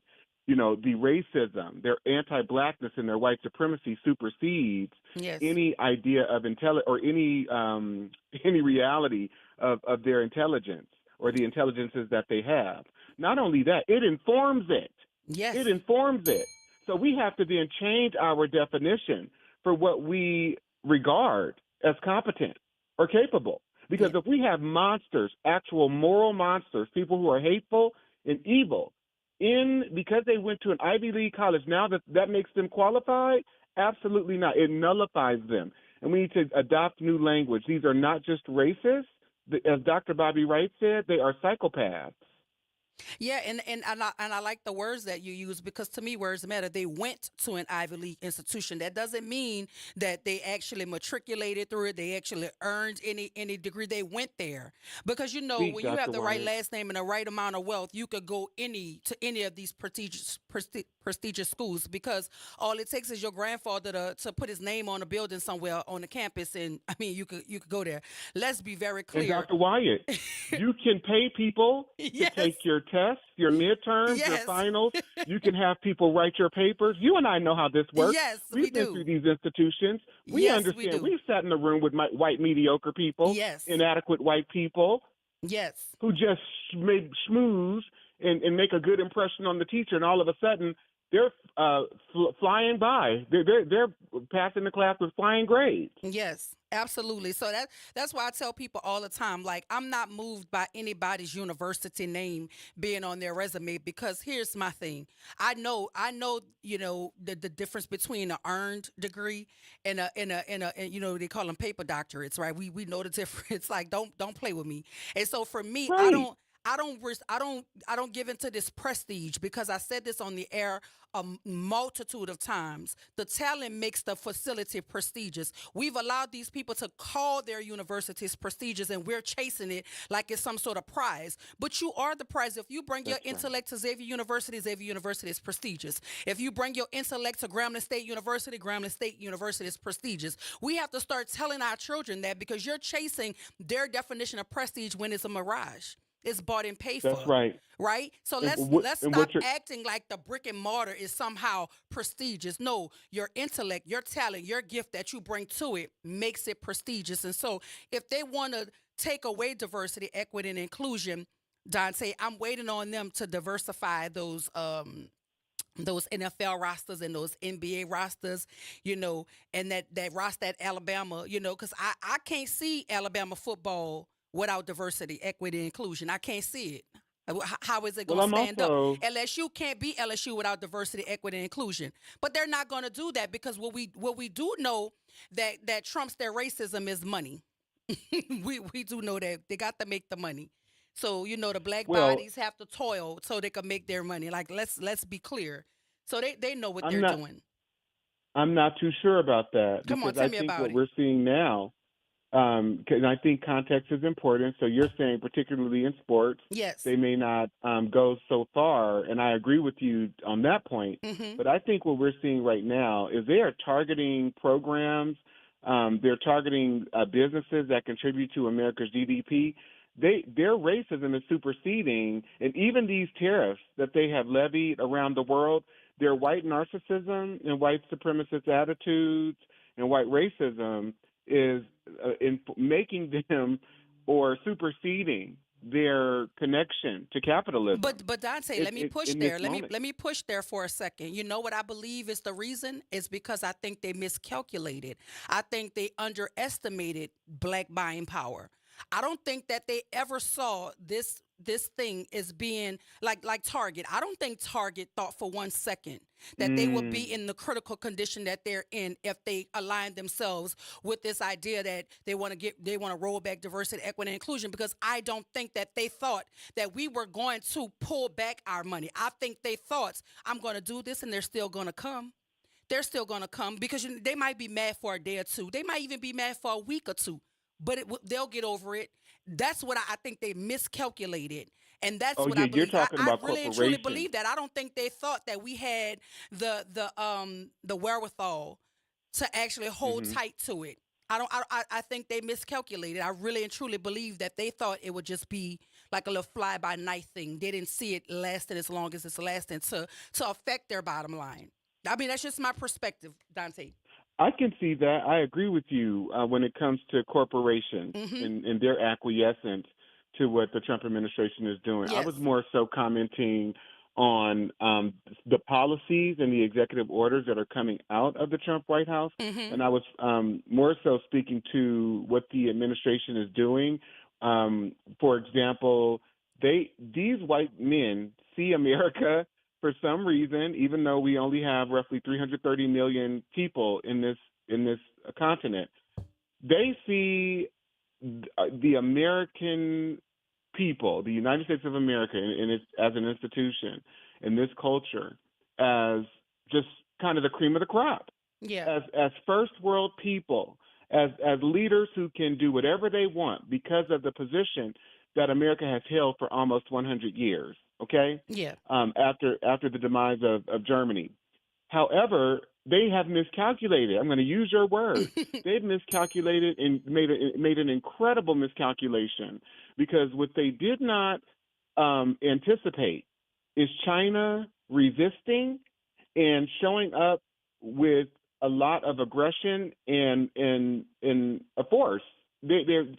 the racism, their anti-blackness and their white supremacy supersedes any idea of or any reality of their intelligence or the intelligences that they have. Not only that, it informs it. Yes. It informs it. So we have to then change our definition for what we regard as competent or capable. Because if we have monsters, actual moral monsters, people who are hateful and evil, because they went to an Ivy League college, now that makes them qualified? Absolutely not. It nullifies them. And we need to adopt new language. These are not just racists. As Dr. Bobby Wright said, they are psychopaths. Yeah, and I like the words that you use because to me words matter. They went to an Ivy League institution. That doesn't mean that they actually matriculated through it. They actually earned any degree. They went there because Speak, when you have Dr. the right Wyatt. last name and the right amount of wealth, you could go to any of these prestigious schools because all it takes is your grandfather to put his name on a building somewhere on the campus, and I mean you could go there. Let's be very And clear. Dr. Wyatt, you can pay people to take your tests, your midterms, your Yes. finals. You can have people write your papers. You and I know how this works. Yes, We've we been do. through these institutions. We Yes, we understand. do. We've sat in the room with white mediocre people, Yes. inadequate white people Yes. who just may schmooze and make a good impression on the teacher, and all of a sudden they're flying by. They're passing the class with flying grades. Yes, absolutely. So that's why I tell people all the time, like I'm not moved by anybody's university name being on their resume because here's my thing. I know, the difference between an earned degree and they call them paper doctorates, right? We know the difference. Like don't play with me. And so for me, Right. I don't give into this prestige because I said this on the air a multitude of times. The talent makes the facility prestigious. We've allowed these people to call their universities prestigious and we're chasing it like it's some sort of prize. But you are the prize. If you bring your intellect to Xavier University is prestigious. If you bring your intellect to Grambling State University is prestigious. We have to start telling our children that because you're chasing their definition of prestige when it's a mirage. It's bought and paid for. That's right. Right? So let's and stop what you're- acting like the brick and mortar is somehow prestigious. No, your intellect, your talent, your gift that you bring to it makes it prestigious. And so if they want to take away diversity, equity, and inclusion, Dante, I'm waiting on them to diversify those NFL rosters and those NBA rosters, and that roster at Alabama, because I can't see Alabama football without diversity, equity, and inclusion. I can't see it. How is it going to stand up? LSU can't be LSU without diversity, equity, and inclusion. But they're not going to do that because what we do know that trumps their racism is money. we do know that they got to make the money. So the black bodies have to toil so they can make their money. Like let's be clear. So they know what they're doing. I'm not too sure about that. Come on, because tell I me think about what it. we're seeing now, and I think context is important. So you're saying, particularly in sports, yes, they may not go so far, and I agree with you on that point. Mm-hmm. But I think what we're seeing right now is they are targeting programs. They're targeting businesses that contribute to America's GDP. Their racism is superseding, and even these tariffs that they have levied around the world, their white narcissism and white supremacist attitudes and white racism is in making them or superseding their connection to capitalism. But Dante, let me push there. Let me push there for a second. You know what I believe is the reason? Is because I think they miscalculated. I think they underestimated black buying power. I don't think that they ever saw this thing as being like Target. I don't think Target thought for 1 second that they would be in the critical condition that they're in if they align themselves with this idea that they want to roll back diversity, equity, and inclusion, because I don't think that they thought that we were going to pull back our money. I think they thought, I'm going to do this and they're still going to come. They're still going to come because they might be mad for a day or two. They might even be mad for a week or two. But they'll get over it. That's what I think they miscalculated, and that's what I believe. You're talking about I really and truly believe that. I don't think they thought that we had the wherewithal to actually hold tight to it. I think they miscalculated. I really and truly believe that they thought it would just be like a little fly by night thing. They didn't see it lasting as long as it's lasting to affect their bottom line. I mean, that's just my perspective, Dante. I can see that. I agree with you when it comes to corporations and their acquiescence to what the Trump administration is doing. Yes. I was more so commenting on the policies and the executive orders that are coming out of the Trump White House. And I was more so speaking to what the administration is doing. For example, these white men see America for some reason, even though we only have roughly 330 million people in this continent, they see the American people, the United States of America, and it's as an institution, and this culture, as just kind of the cream of the crop. Yeah. As first world people, as leaders who can do whatever they want because of the position that America has held for almost 100 years. Okay. Yeah. After the demise of Germany. However, they have miscalculated. I'm going to use your word. They've miscalculated and made an incredible miscalculation, because what they did not anticipate is China resisting and showing up with a lot of aggression and a force.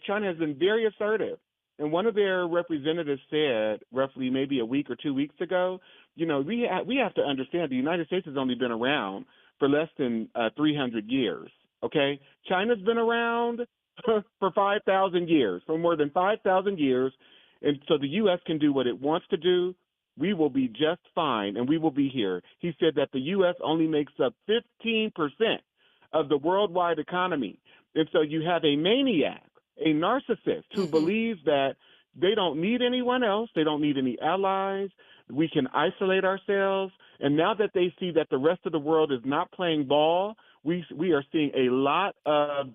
China has been very assertive. And one of their representatives said, roughly maybe a week or 2 weeks ago, we have to understand the United States has only been around for less than 300 years. Okay, China's been around for 5,000 years, for more than 5,000 years, and so the U.S. can do what it wants to do. We will be just fine, and we will be here. He said that the U.S. only makes up 15% of the worldwide economy, and so you have a maniac, a narcissist who believes that they don't need anyone else. They don't need any allies. We can isolate ourselves. And now that they see that the rest of the world is not playing ball, we are seeing a lot of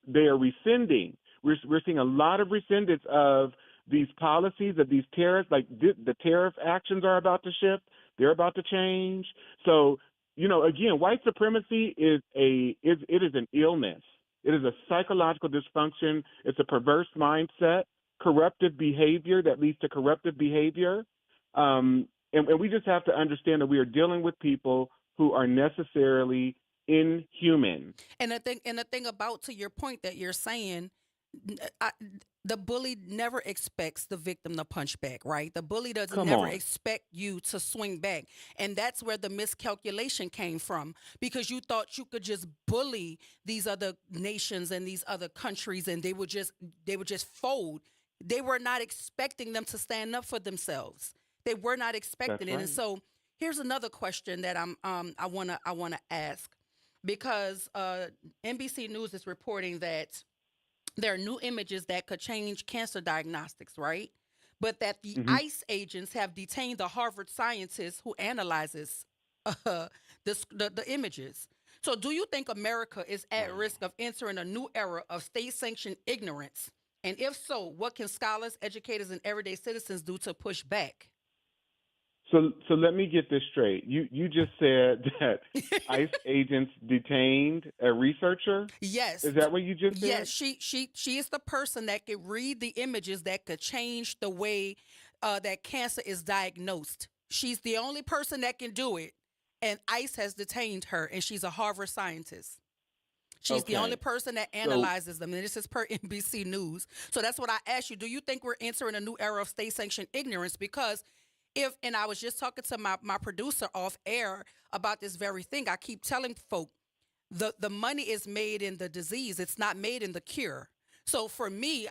they are rescinding. We're seeing a lot of rescindance of these policies, of these tariffs. Like the tariff actions are about to shift. They're about to change. So, again, white supremacy is an illness. It is a psychological dysfunction. It's a perverse mindset, corruptive behavior that leads to corruptive behavior. And we just have to understand that we are dealing with people who are necessarily inhuman. And the thing about, to your point that you're saying, the bully never expects the victim to punch back, right? The bully doesn't never expect you to swing back. And that's where the miscalculation came from, because you thought you could just bully these other nations and these other countries and they would just fold. They were not expecting them to stand up for themselves. They were not expecting it. Right. And so here's another question that I wanna ask, because NBC News is reporting that there are new images that could change cancer diagnostics, right? But that the ICE agents have detained the Harvard scientist who analyzes the images. So do you think America is at risk of entering a new era of state-sanctioned ignorance? And if so, what can scholars, educators, and everyday citizens do to push back? So let me get this straight. You just said that ICE agents detained a researcher? Yes. Is that what you just said? Yes, she is the person that could read the images that could change the way that cancer is diagnosed. She's the only person that can do it, and ICE has detained her, and she's a Harvard scientist. She's the only person that analyzes them, and this is per NBC News. So that's what I asked you. Do you think we're entering a new era of state-sanctioned ignorance? Because and I was just talking to my producer off air about this very thing. I keep telling folk the money is made in the disease. It's not made in the cure. So for me,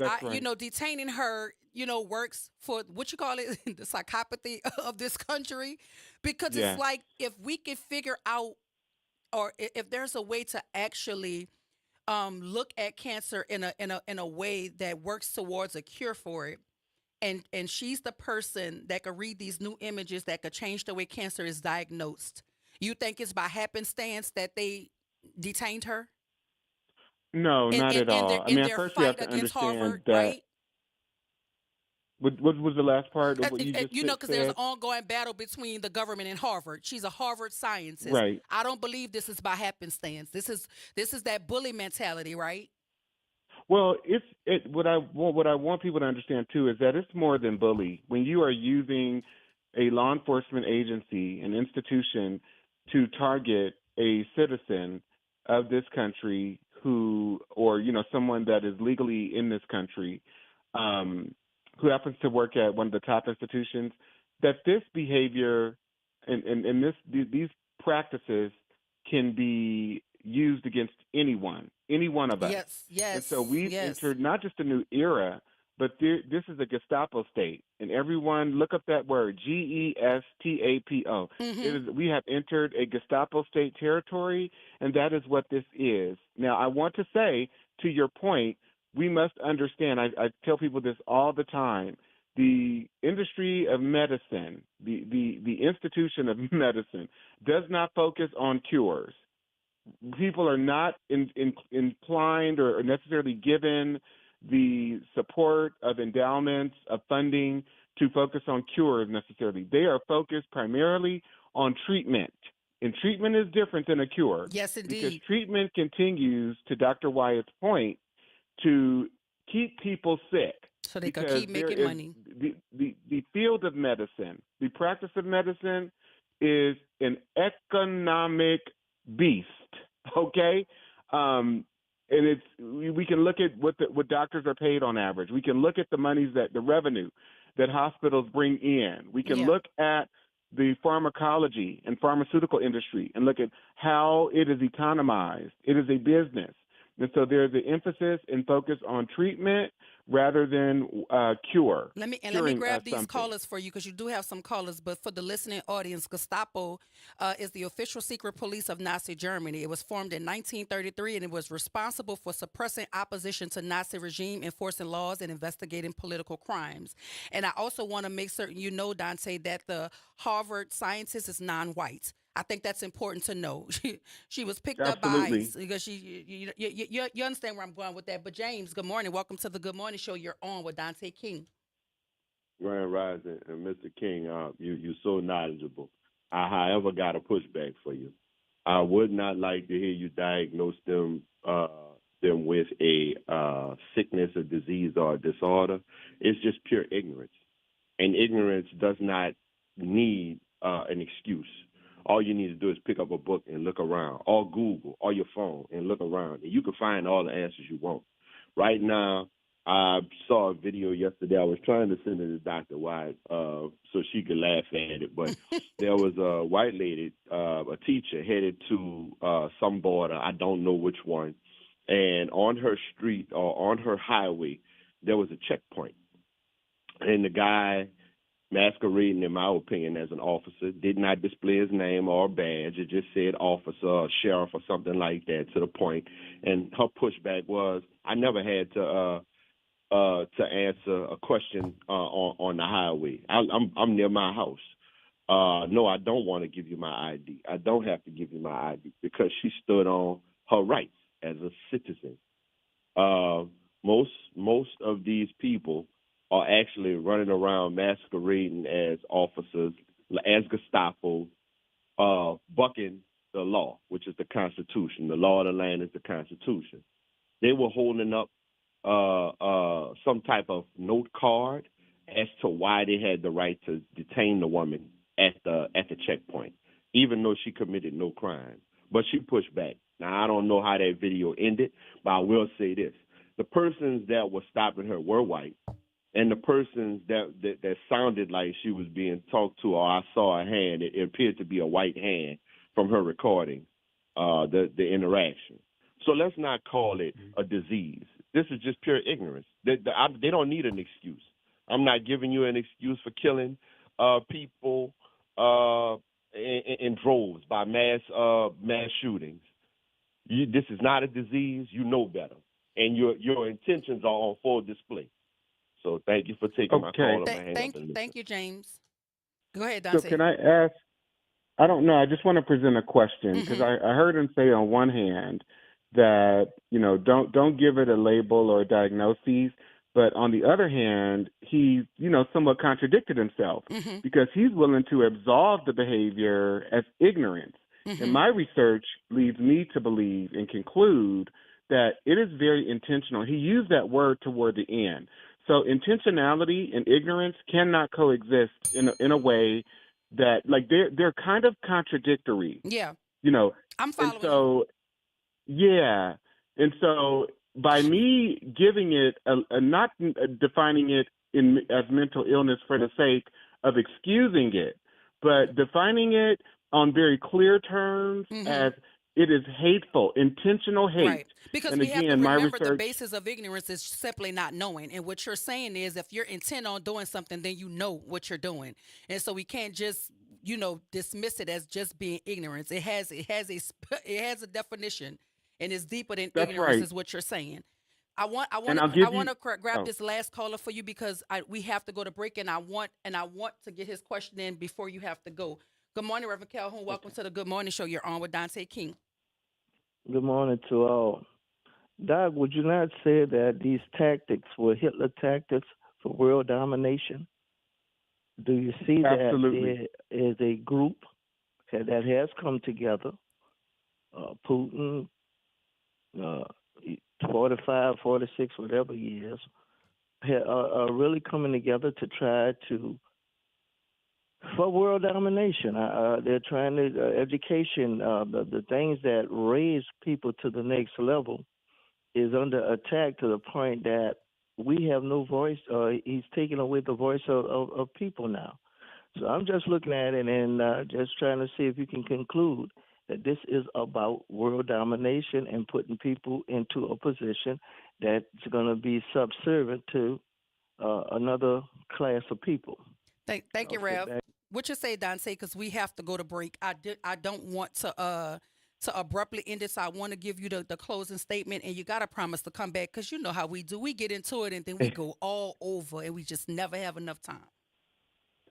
detaining her, works for what you call it, the psychopathy of this country, because it's like, if we could figure out, or if there's a way to actually look at cancer in a way that works towards a cure for it. And she's the person that could read these new images that could change the way cancer is diagnosed. You think it's by happenstance that they detained her? No, not at all. At first you have to understand Harvard, that. Right? What was the last part of what you just said? Because there's an ongoing battle between the government and Harvard. She's a Harvard scientist. Right. I don't believe this is by happenstance. This is that bully mentality, right? Well, what I want people to understand too is that it's more than bully. When you are using a law enforcement agency, an institution, to target a citizen of this country someone that is legally in this country, who happens to work at one of the top institutions, that this behavior and these practices can be used against any one of us. Yes. And so we've entered not just a new era, but this is a Gestapo state. And everyone, look up that word, Gestapo. We have entered a Gestapo state territory, and that is what this is. Now, I want to say, to your point, we must understand, I tell people this all the time, the industry of medicine, the institution of medicine does not focus on cures. People are not inclined or necessarily given the support of endowments, of funding to focus on cures necessarily. They are focused primarily on treatment. And treatment is different than a cure. Yes, indeed. Because treatment continues, to Dr. Wyatt's point, to keep people sick. So they can keep making money. The field of medicine, the practice of medicine is an economic beast, okay? And we can look at what doctors are paid on average. We can look at the the revenue that hospitals bring in. We can look at the pharmacology and pharmaceutical industry and look at how it is economized. It is a business. And so there's an emphasis and focus on treatment rather than cure. Let me grab these callers for you, because you do have some callers. But for the listening audience, Gestapo is the official secret police of Nazi Germany. It was formed in 1933, and it was responsible for suppressing opposition to Nazi regime, enforcing laws, and investigating political crimes. And I also want to make certain you know, Dante, that the Harvard scientist is non-white. I think that's important to know. She was picked up by ICE because you understand where I'm going with that. But James, good morning. Welcome to the Good Morning Show. You're on with Dante King. Grand Rising and Mr. King, you're so knowledgeable. I, however, got a pushback for you. I would not like to hear you diagnose them with a sickness, a disease, or a disorder. It's just pure ignorance, and ignorance does not need an excuse. All you need to do is pick up a book and look around, or Google, or your phone and look around, and you can find all the answers you want. Right now, I saw a video yesterday. I was trying to send it to Dr. White so she could laugh at it, but there was a white lady, a teacher, headed to some border, I don't know which one, and on her street or on her highway, there was a checkpoint. And the guy, masquerading, in my opinion, as an officer, did not display his name or badge. It just said officer or sheriff or something like that, to the point. And her pushback was, I never had to answer a question on the highway. I'm near my house. No, I don't want to give you my ID. I don't have to give you my ID, because she stood on her rights as a citizen. Most of these people are actually running around masquerading as officers, as Gestapo, bucking the law, which is the Constitution. The law of the land is the Constitution. They were holding up some type of note card as to why they had the right to detain the woman at the checkpoint, even though she committed no crime. But she pushed back. Now, I don't know how that video ended, but I will say this. The persons that were stopping her were white. And the persons that sounded like she was being talked to, or I saw a hand, it appeared to be a white hand from her recording, the interaction. So let's not call it a disease. This is just pure ignorance. They don't need an excuse. I'm not giving you an excuse for killing people in droves by mass shootings. This is not a disease. You know better, and your intentions are on full display. So thank you for taking my call. Thank you, James. Go ahead, Dante. So can I ask, I don't know, I just want to present a question, because I heard him say on one hand that, don't give it a label or a diagnosis, but on the other hand, he, somewhat contradicted himself, because he's willing to absolve the behavior as ignorance. And my research leads me to believe and conclude that it is very intentional. He used that word toward the end. So intentionality and ignorance cannot coexist in a way that, like, they're kind of contradictory. Yeah. I'm following. And so, yeah. And so by me giving it not defining it as mental illness for the sake of excusing it, but defining it on very clear terms as it is hateful, intentional hate. Right. Because we have to remember the basis of ignorance is simply not knowing. And what you're saying is, if you're intent on doing something, then you know what you're doing. And so we can't just, dismiss it as just being ignorance. It has a definition, and it's deeper than ignorance, is what you're saying. I want to grab this last caller for you because we have to go to break, and I want to get his question in before you have to go. Good morning, Reverend Calhoun. Welcome to the Good Morning Show. You're on with Dante King. Good morning to all. Doc, would you not say that these tactics were Hitler tactics for world domination? Do you see that there is a group that has come together, Putin, 45, 46, whatever years, are really coming together to try for world domination. They're trying to, education, the things that raise people to the next level is under attack to the point that we have no voice. He's taking away the voice of people now. So I'm just looking at it and just trying to see if you can conclude that this is about world domination and putting people into a position that's going to be subservient to another class of people. Thank you, Rev. What you say, Dante? Because we have to go to break. I don't want to abruptly end it, so I want to give you the closing statement, and you got to promise to come back because you know how we do. We get into it, and then we go all over, and we just never have enough time.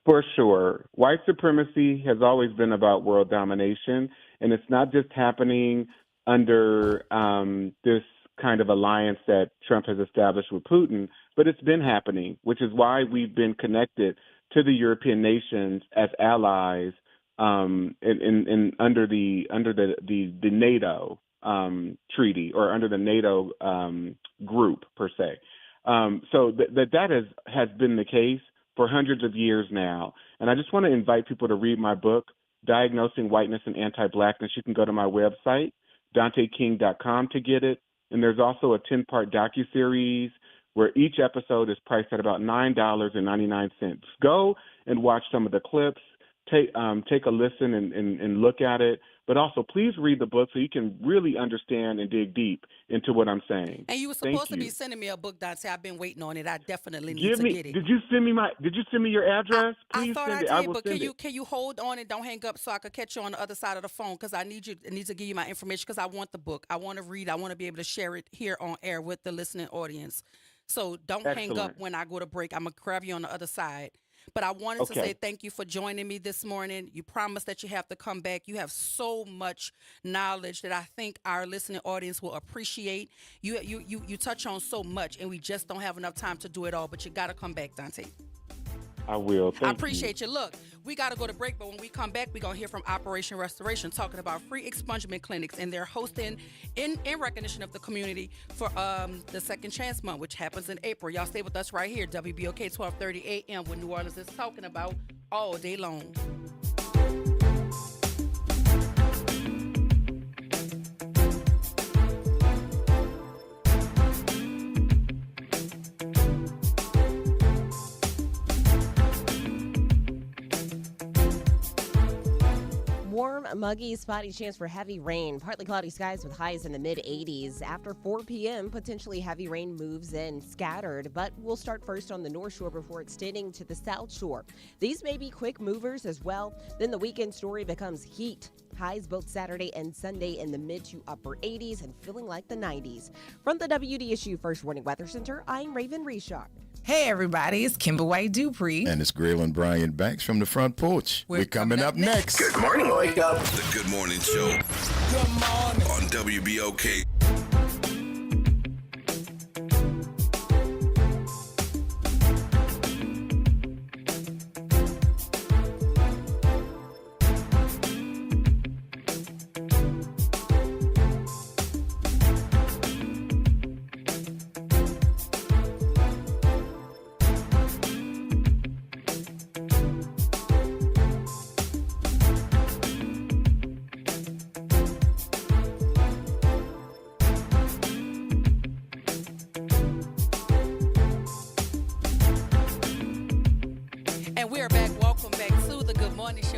For sure. White supremacy has always been about world domination, and it's not just happening under this kind of alliance that Trump has established with Putin, but it's been happening, which is why we've been connected to the European nations as allies in under the NATO treaty or under the NATO group per se. So that has been the case for hundreds of years now. And I just want to invite people to read my book, Diagnosing Whiteness and Anti-Blackness. You can go to my website, DanteKing.com, to get it. And there's also a 10-part docuseries where each episode is priced at about $9.99. Go and watch some of the clips. Take a listen and look at it. But also, please read the book so you can really understand and dig deep into what I'm saying. And you were supposed to be sending me a book, Dante. I've been waiting on it. I definitely need to get it. Did you send me your address? I Please thought send I it. did, but send can you hold on and don't hang up so I could catch you on the other side of the phone? Because I need to give you my information because I want the book. I want to read. I want to be able to share it here on air with the listening audience. So don't hang up when I go to break. I'm going to grab you on the other side. But I wanted to say thank you for joining me this morning. You promised that you have to come back. You have so much knowledge that I think our listening audience will appreciate. You touch on so much, and we just don't have enough time to do it all. But you got to come back, Dante. I will. Thank you. I appreciate you. Look, we got to go to break, but when we come back, we're going to hear from Operation Restoration talking about free expungement clinics, and they're hosting in recognition of the community for the Second Chance Month, which happens in April. Y'all stay with us right here, WBOK 1230 AM, when New Orleans is talking about all day long. Warm, muggy, spotty chance for heavy rain. Partly cloudy skies with highs in the mid-80s. After 4 p.m., potentially heavy rain moves in scattered, but we'll start first on the North Shore before extending to the South Shore. These may be quick movers as well. Then the weekend story becomes heat. Highs both Saturday and Sunday in the mid to upper 80s and feeling like the 90s. From the WDSU First Warning Weather Center, I'm Raven Richard. Hey everybody, it's Kimber White Dupree. And it's Graylin Bryant Banks from the front porch. We're coming up next. Good morning, Wake Up. The Good Morning Show. Good morning. On WBOK.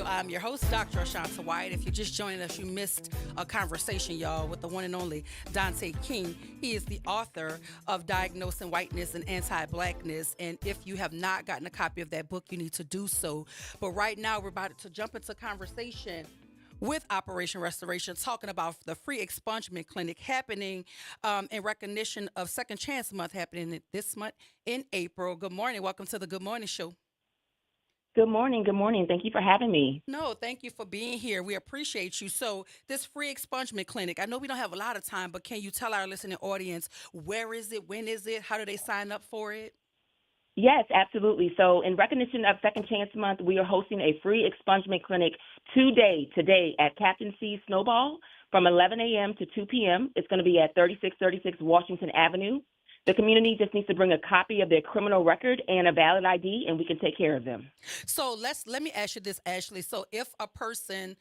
I'm your host, Dr. Ashanta White. If you're just joining us, you missed a conversation, y'all, with the one and only Dante King. He is the author of Diagnosing Whiteness and Anti-Blackness. And if you have not gotten a copy of that book, you need to do so. But right now, we're about to jump into conversation with Operation Restoration, talking about the free expungement clinic happening in recognition of Second Chance Month happening this month in April. Good morning. Welcome to the Good Morning Show. Good morning. Good morning. Thank you for having me. No, thank you for being here. We appreciate you. So this free expungement clinic, I know we don't have a lot of time, but can you tell our listening audience, where is it? When is it? How do they sign up for it? Yes, absolutely. So in recognition of Second Chance Month, we are hosting a free expungement clinic today at Captain C Snowball from 11 a.m. to 2 p.m. It's going to be at 3636 Washington Avenue. The community just needs to bring a copy of their criminal record and a valid ID, and we can take care of them. So let me ask you this, Ashley. So if a person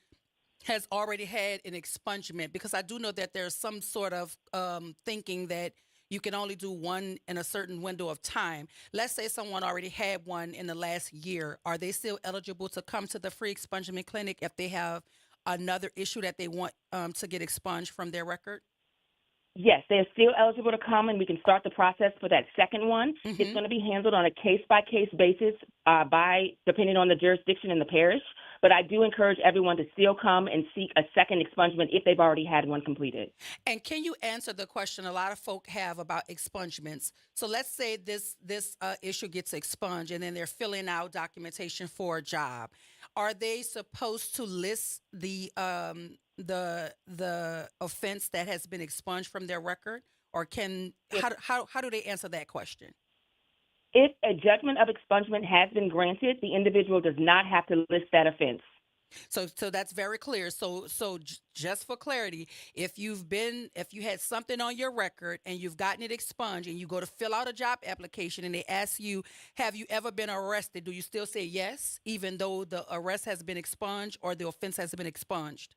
has already had an expungement, because I do know that there's some sort of thinking that you can only do one in a certain window of time. Let's say someone already had one in the last year. Are they still eligible to come to the free expungement clinic if they have another issue that they want to get expunged from their record? Yes, they're still eligible to come, and we can start the process for that second one. Mm-hmm. It's going to be handled on a case-by-case basis depending on the jurisdiction in the parish. But I do encourage everyone to still come and seek a second expungement if they've already had one completed. And can you answer the question a lot of folk have about expungements? So let's say this issue gets expunged, and then they're filling out documentation for a job. Are they supposed to list the offense that has been expunged from their record, or how do they answer that question? If a judgment of expungement has been granted, the individual does not have to list that offense. So that's very clear. So just for clarity, if you had something on your record and you've gotten it expunged and you go to fill out a job application and they ask you, have you ever been arrested? Do you still say yes, even though the arrest has been expunged or the offense has been expunged?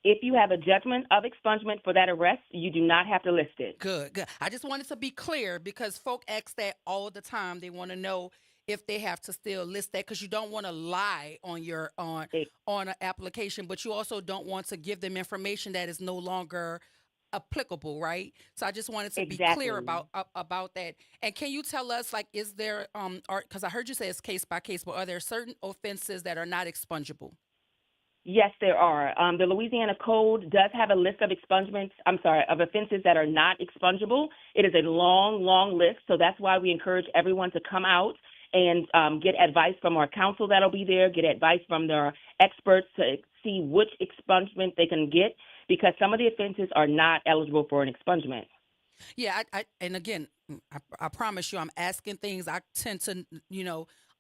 If you have a judgment of expungement for that arrest, you do not have to list it. Good. I just wanted to be clear because folk ask that all the time. They want to know if they have to still list that, because you don't want to lie on your on an application, but you also don't want to give them information that is no longer applicable, right? So I just wanted to be clear about that. And can you tell us, like, is there because I heard you say it's case by case, but are there certain offenses that are not expungible? Yes, there are. The Louisiana Code does have a list of of offenses that are not expungible. It is a long, long list, so that's why we encourage everyone to come out and get advice from our counsel that'll be there, get advice from their experts to see which expungement they can get, because some of the offenses are not eligible for an expungement. Yeah, and again, I promise you, I'm asking things. I tend to,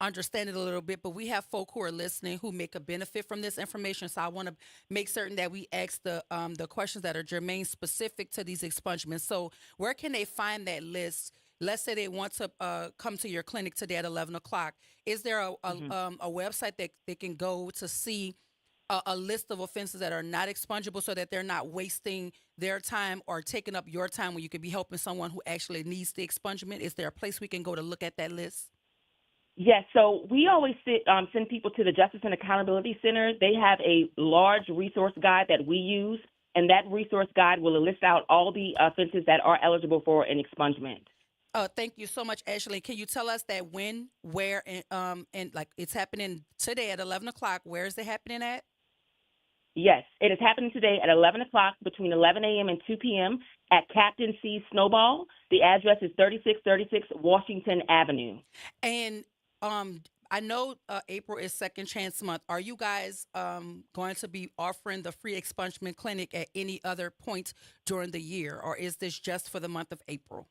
understand it a little bit, but we have folk who are listening who make a benefit from this information. So I want to make certain that we ask the questions that are germane specific to these expungements. So where can they find that list? Let's say they want to come to your clinic today at 11 o'clock. Is there a website that they can go to see a list of offenses that are not expungible so that they're not wasting their time or taking up your time when you could be helping someone who actually needs the expungement? Is there a place we can go to look at that list? Yes, so we always send people to the Justice and Accountability Center. They have a large resource guide that we use, and that resource guide will list out all the offenses that are eligible for an expungement. Thank you so much, Ashley. Can you tell us that when, where, and like it's happening today at 11 o'clock? Where is it happening at? Yes, it is happening today at 11 o'clock between 11 a.m. and 2 p.m. at Captain C Snowball. The address is 3636 Washington Avenue. And I know April is Second Chance Month. Are you guys going to be offering the free expungement clinic at any other point during the year, or is this just for the month of April?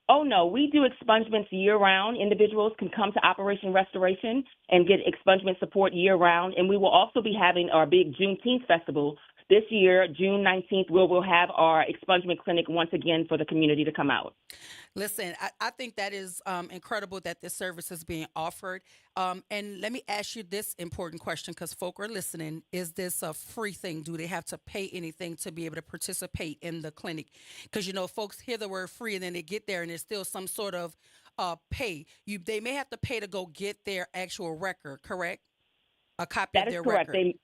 Oh, no, we do expungements year-round. Individuals can come to Operation Restoration and get expungement support year-round. And we will also be having our big Juneteenth festival this year, June 19th, where we'll have our expungement clinic once again for the community to come out. Listen, I think that is incredible that this service is being offered. And let me ask you this important question, because folk are listening. Is this a free thing? Do they have to pay anything to be able to participate in the clinic? Because, folks hear the word free and then they get there and there's still some sort of pay. They may have to pay to go get their actual record, correct? A copy of their record. That is correct.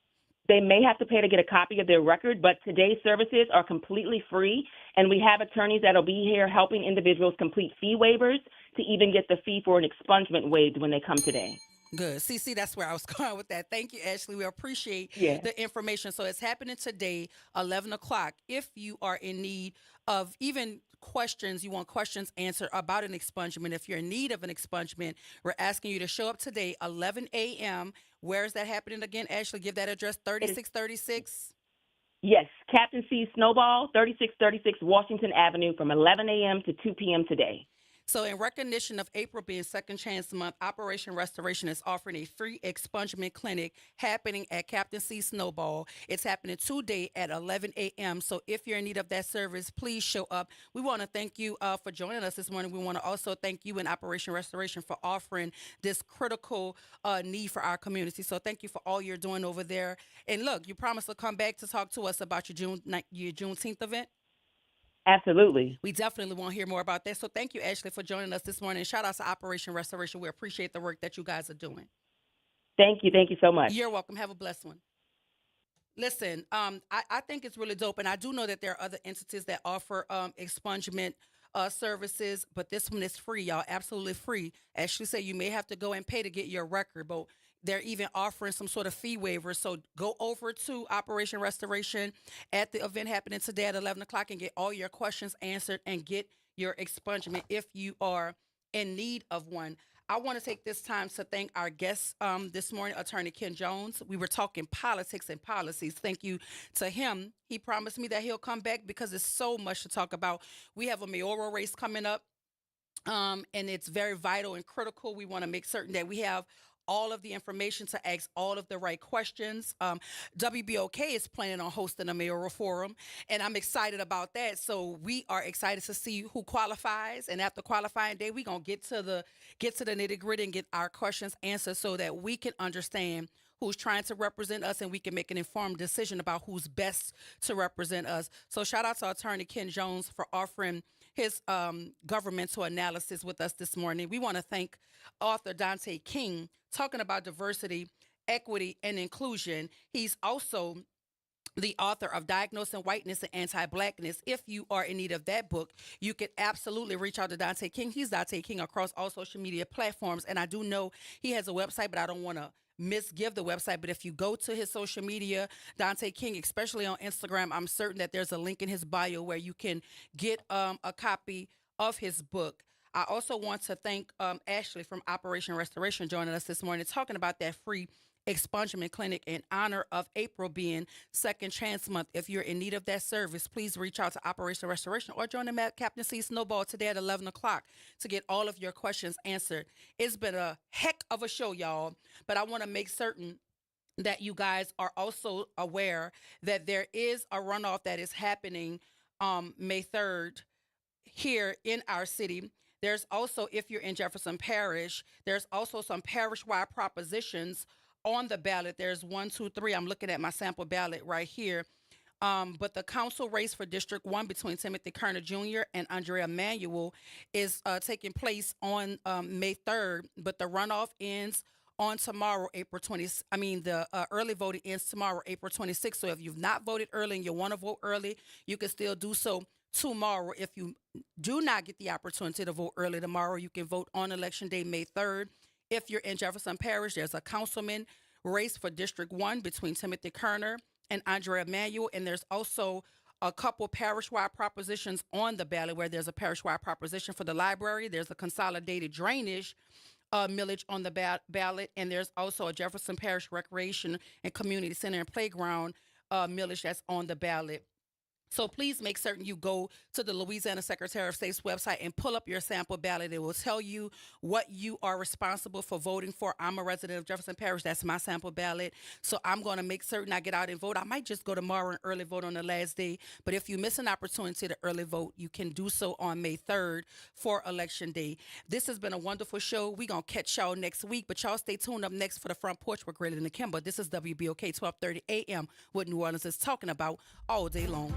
They may have to pay to get a copy of their record, but today's services are completely free, and we have attorneys that'll be here helping individuals complete fee waivers to even get the fee for an expungement waived when they come today. Good. See, that's where I was going with that. Thank you, Ashley. We appreciate the information. So it's happening today, 11 o'clock. If you are in need of even questions, you want questions answered about an expungement. If you're in need of an expungement, we're asking you to show up today, 11 a.m. Where is that happening again, Ashley? Give that address, 3636. Yes, Captain C Snowball, 3636 Washington Avenue from 11 a.m. to 2 p.m. today. So in recognition of April being Second Chance Month, Operation Restoration is offering a free expungement clinic happening at Captain C Snowball. It's happening today at 11 a.m. So if you're in need of that service, please show up. We want to thank you for joining us this morning. We want to also thank you in Operation Restoration for offering this critical need for our community. So thank you for all you're doing over there. And look, you promised to come back to talk to us about your Juneteenth event. Absolutely. We definitely want to hear more about that. So thank you, Ashley, for joining us this morning. Shout out to Operation Restoration. We appreciate the work that you guys are doing. Thank you. Thank you so much. You're welcome. Have a blessed one. Listen, I think it's really dope. And I do know that there are other entities that offer expungement services, but this one is free, y'all. Absolutely free. Ashley said you may have to go and pay to get your record, but they're even offering some sort of fee waiver. So go over to Operation Restoration at the event happening today at 11 o'clock and get all your questions answered and get your expungement if you are in need of one. I want to take this time to thank our guest this morning, Attorney Ken Jones. We were talking politics and policies. Thank you to him. He promised me that he'll come back because there's so much to talk about. We have a mayoral race coming up, and it's very vital and critical. We want to make certain that we have all of the information to ask all of the right questions. WBOK is planning on hosting a mayoral forum, and I'm excited about that. So we are excited to see who qualifies, and after qualifying day, we're gonna get to the nitty gritty and get our questions answered so that we can understand who's trying to represent us and we can make an informed decision about who's best to represent us. So shout out to Attorney Ken Jones for offering his governmental analysis with us this morning. We want to thank author Dante King, talking about diversity, equity, and inclusion. He's also the author of Diagnosing Whiteness and Anti-Blackness. If you are in need of that book, you can absolutely reach out to Dante King. He's Dante King across all social media platforms. And I do know he has a website, but I don't want to misgive the website. But if you go to his social media, Dante King, especially on Instagram, I'm certain that there's a link in his bio where you can get a copy of his book. I also want to thank Ashley from Operation Restoration joining us this morning, talking about that free expungement clinic in honor of April being Second Chance Month. If you're in need of that service, please reach out to Operation Restoration or join them at Captain C Snowball today at 11 o'clock to get all of your questions answered. It's been a heck of a show, y'all, but I want to make certain that you guys are also aware that there is a runoff that is happening May 3rd here in our city. There's also, if you're in Jefferson Parish, there's also some parish-wide propositions on the ballot. There's 1, 2, 3. I'm looking at my sample ballot right here. But the council race for District 1 between Timothy Kerner Jr. and Andrea Manuel is taking place on May 3rd, but the runoff ends on tomorrow, April 20th. The early voting ends tomorrow, April 26th. So if you've not voted early and you want to vote early, you can still do so tomorrow. If you do not get the opportunity to vote early tomorrow, you can vote on Election Day, May 3rd. If you're in Jefferson Parish, there's a councilman race for District 1 between Timothy Kerner and Andrea Manuel, and there's also a couple parish-wide propositions on the ballot where there's a parish-wide proposition for the library. There's a consolidated drainage millage on the ballot, and there's also a Jefferson Parish Recreation and Community Center and Playground millage that's on the ballot. So please make certain you go to the Louisiana Secretary of State's website and pull up your sample ballot. It will tell you what you are responsible for voting for. I'm a resident of Jefferson Parish. That's my sample ballot. So I'm going to make certain I get out and vote. I might just go tomorrow and early vote on the last day. But if you miss an opportunity to early vote, you can do so on May 3rd for Election Day. This has been a wonderful show. We're going to catch y'all next week. But y'all stay tuned up next for the Front Porch with Grayling and Kimber. This is WBOK 1230 AM, what New Orleans is talking about all day long.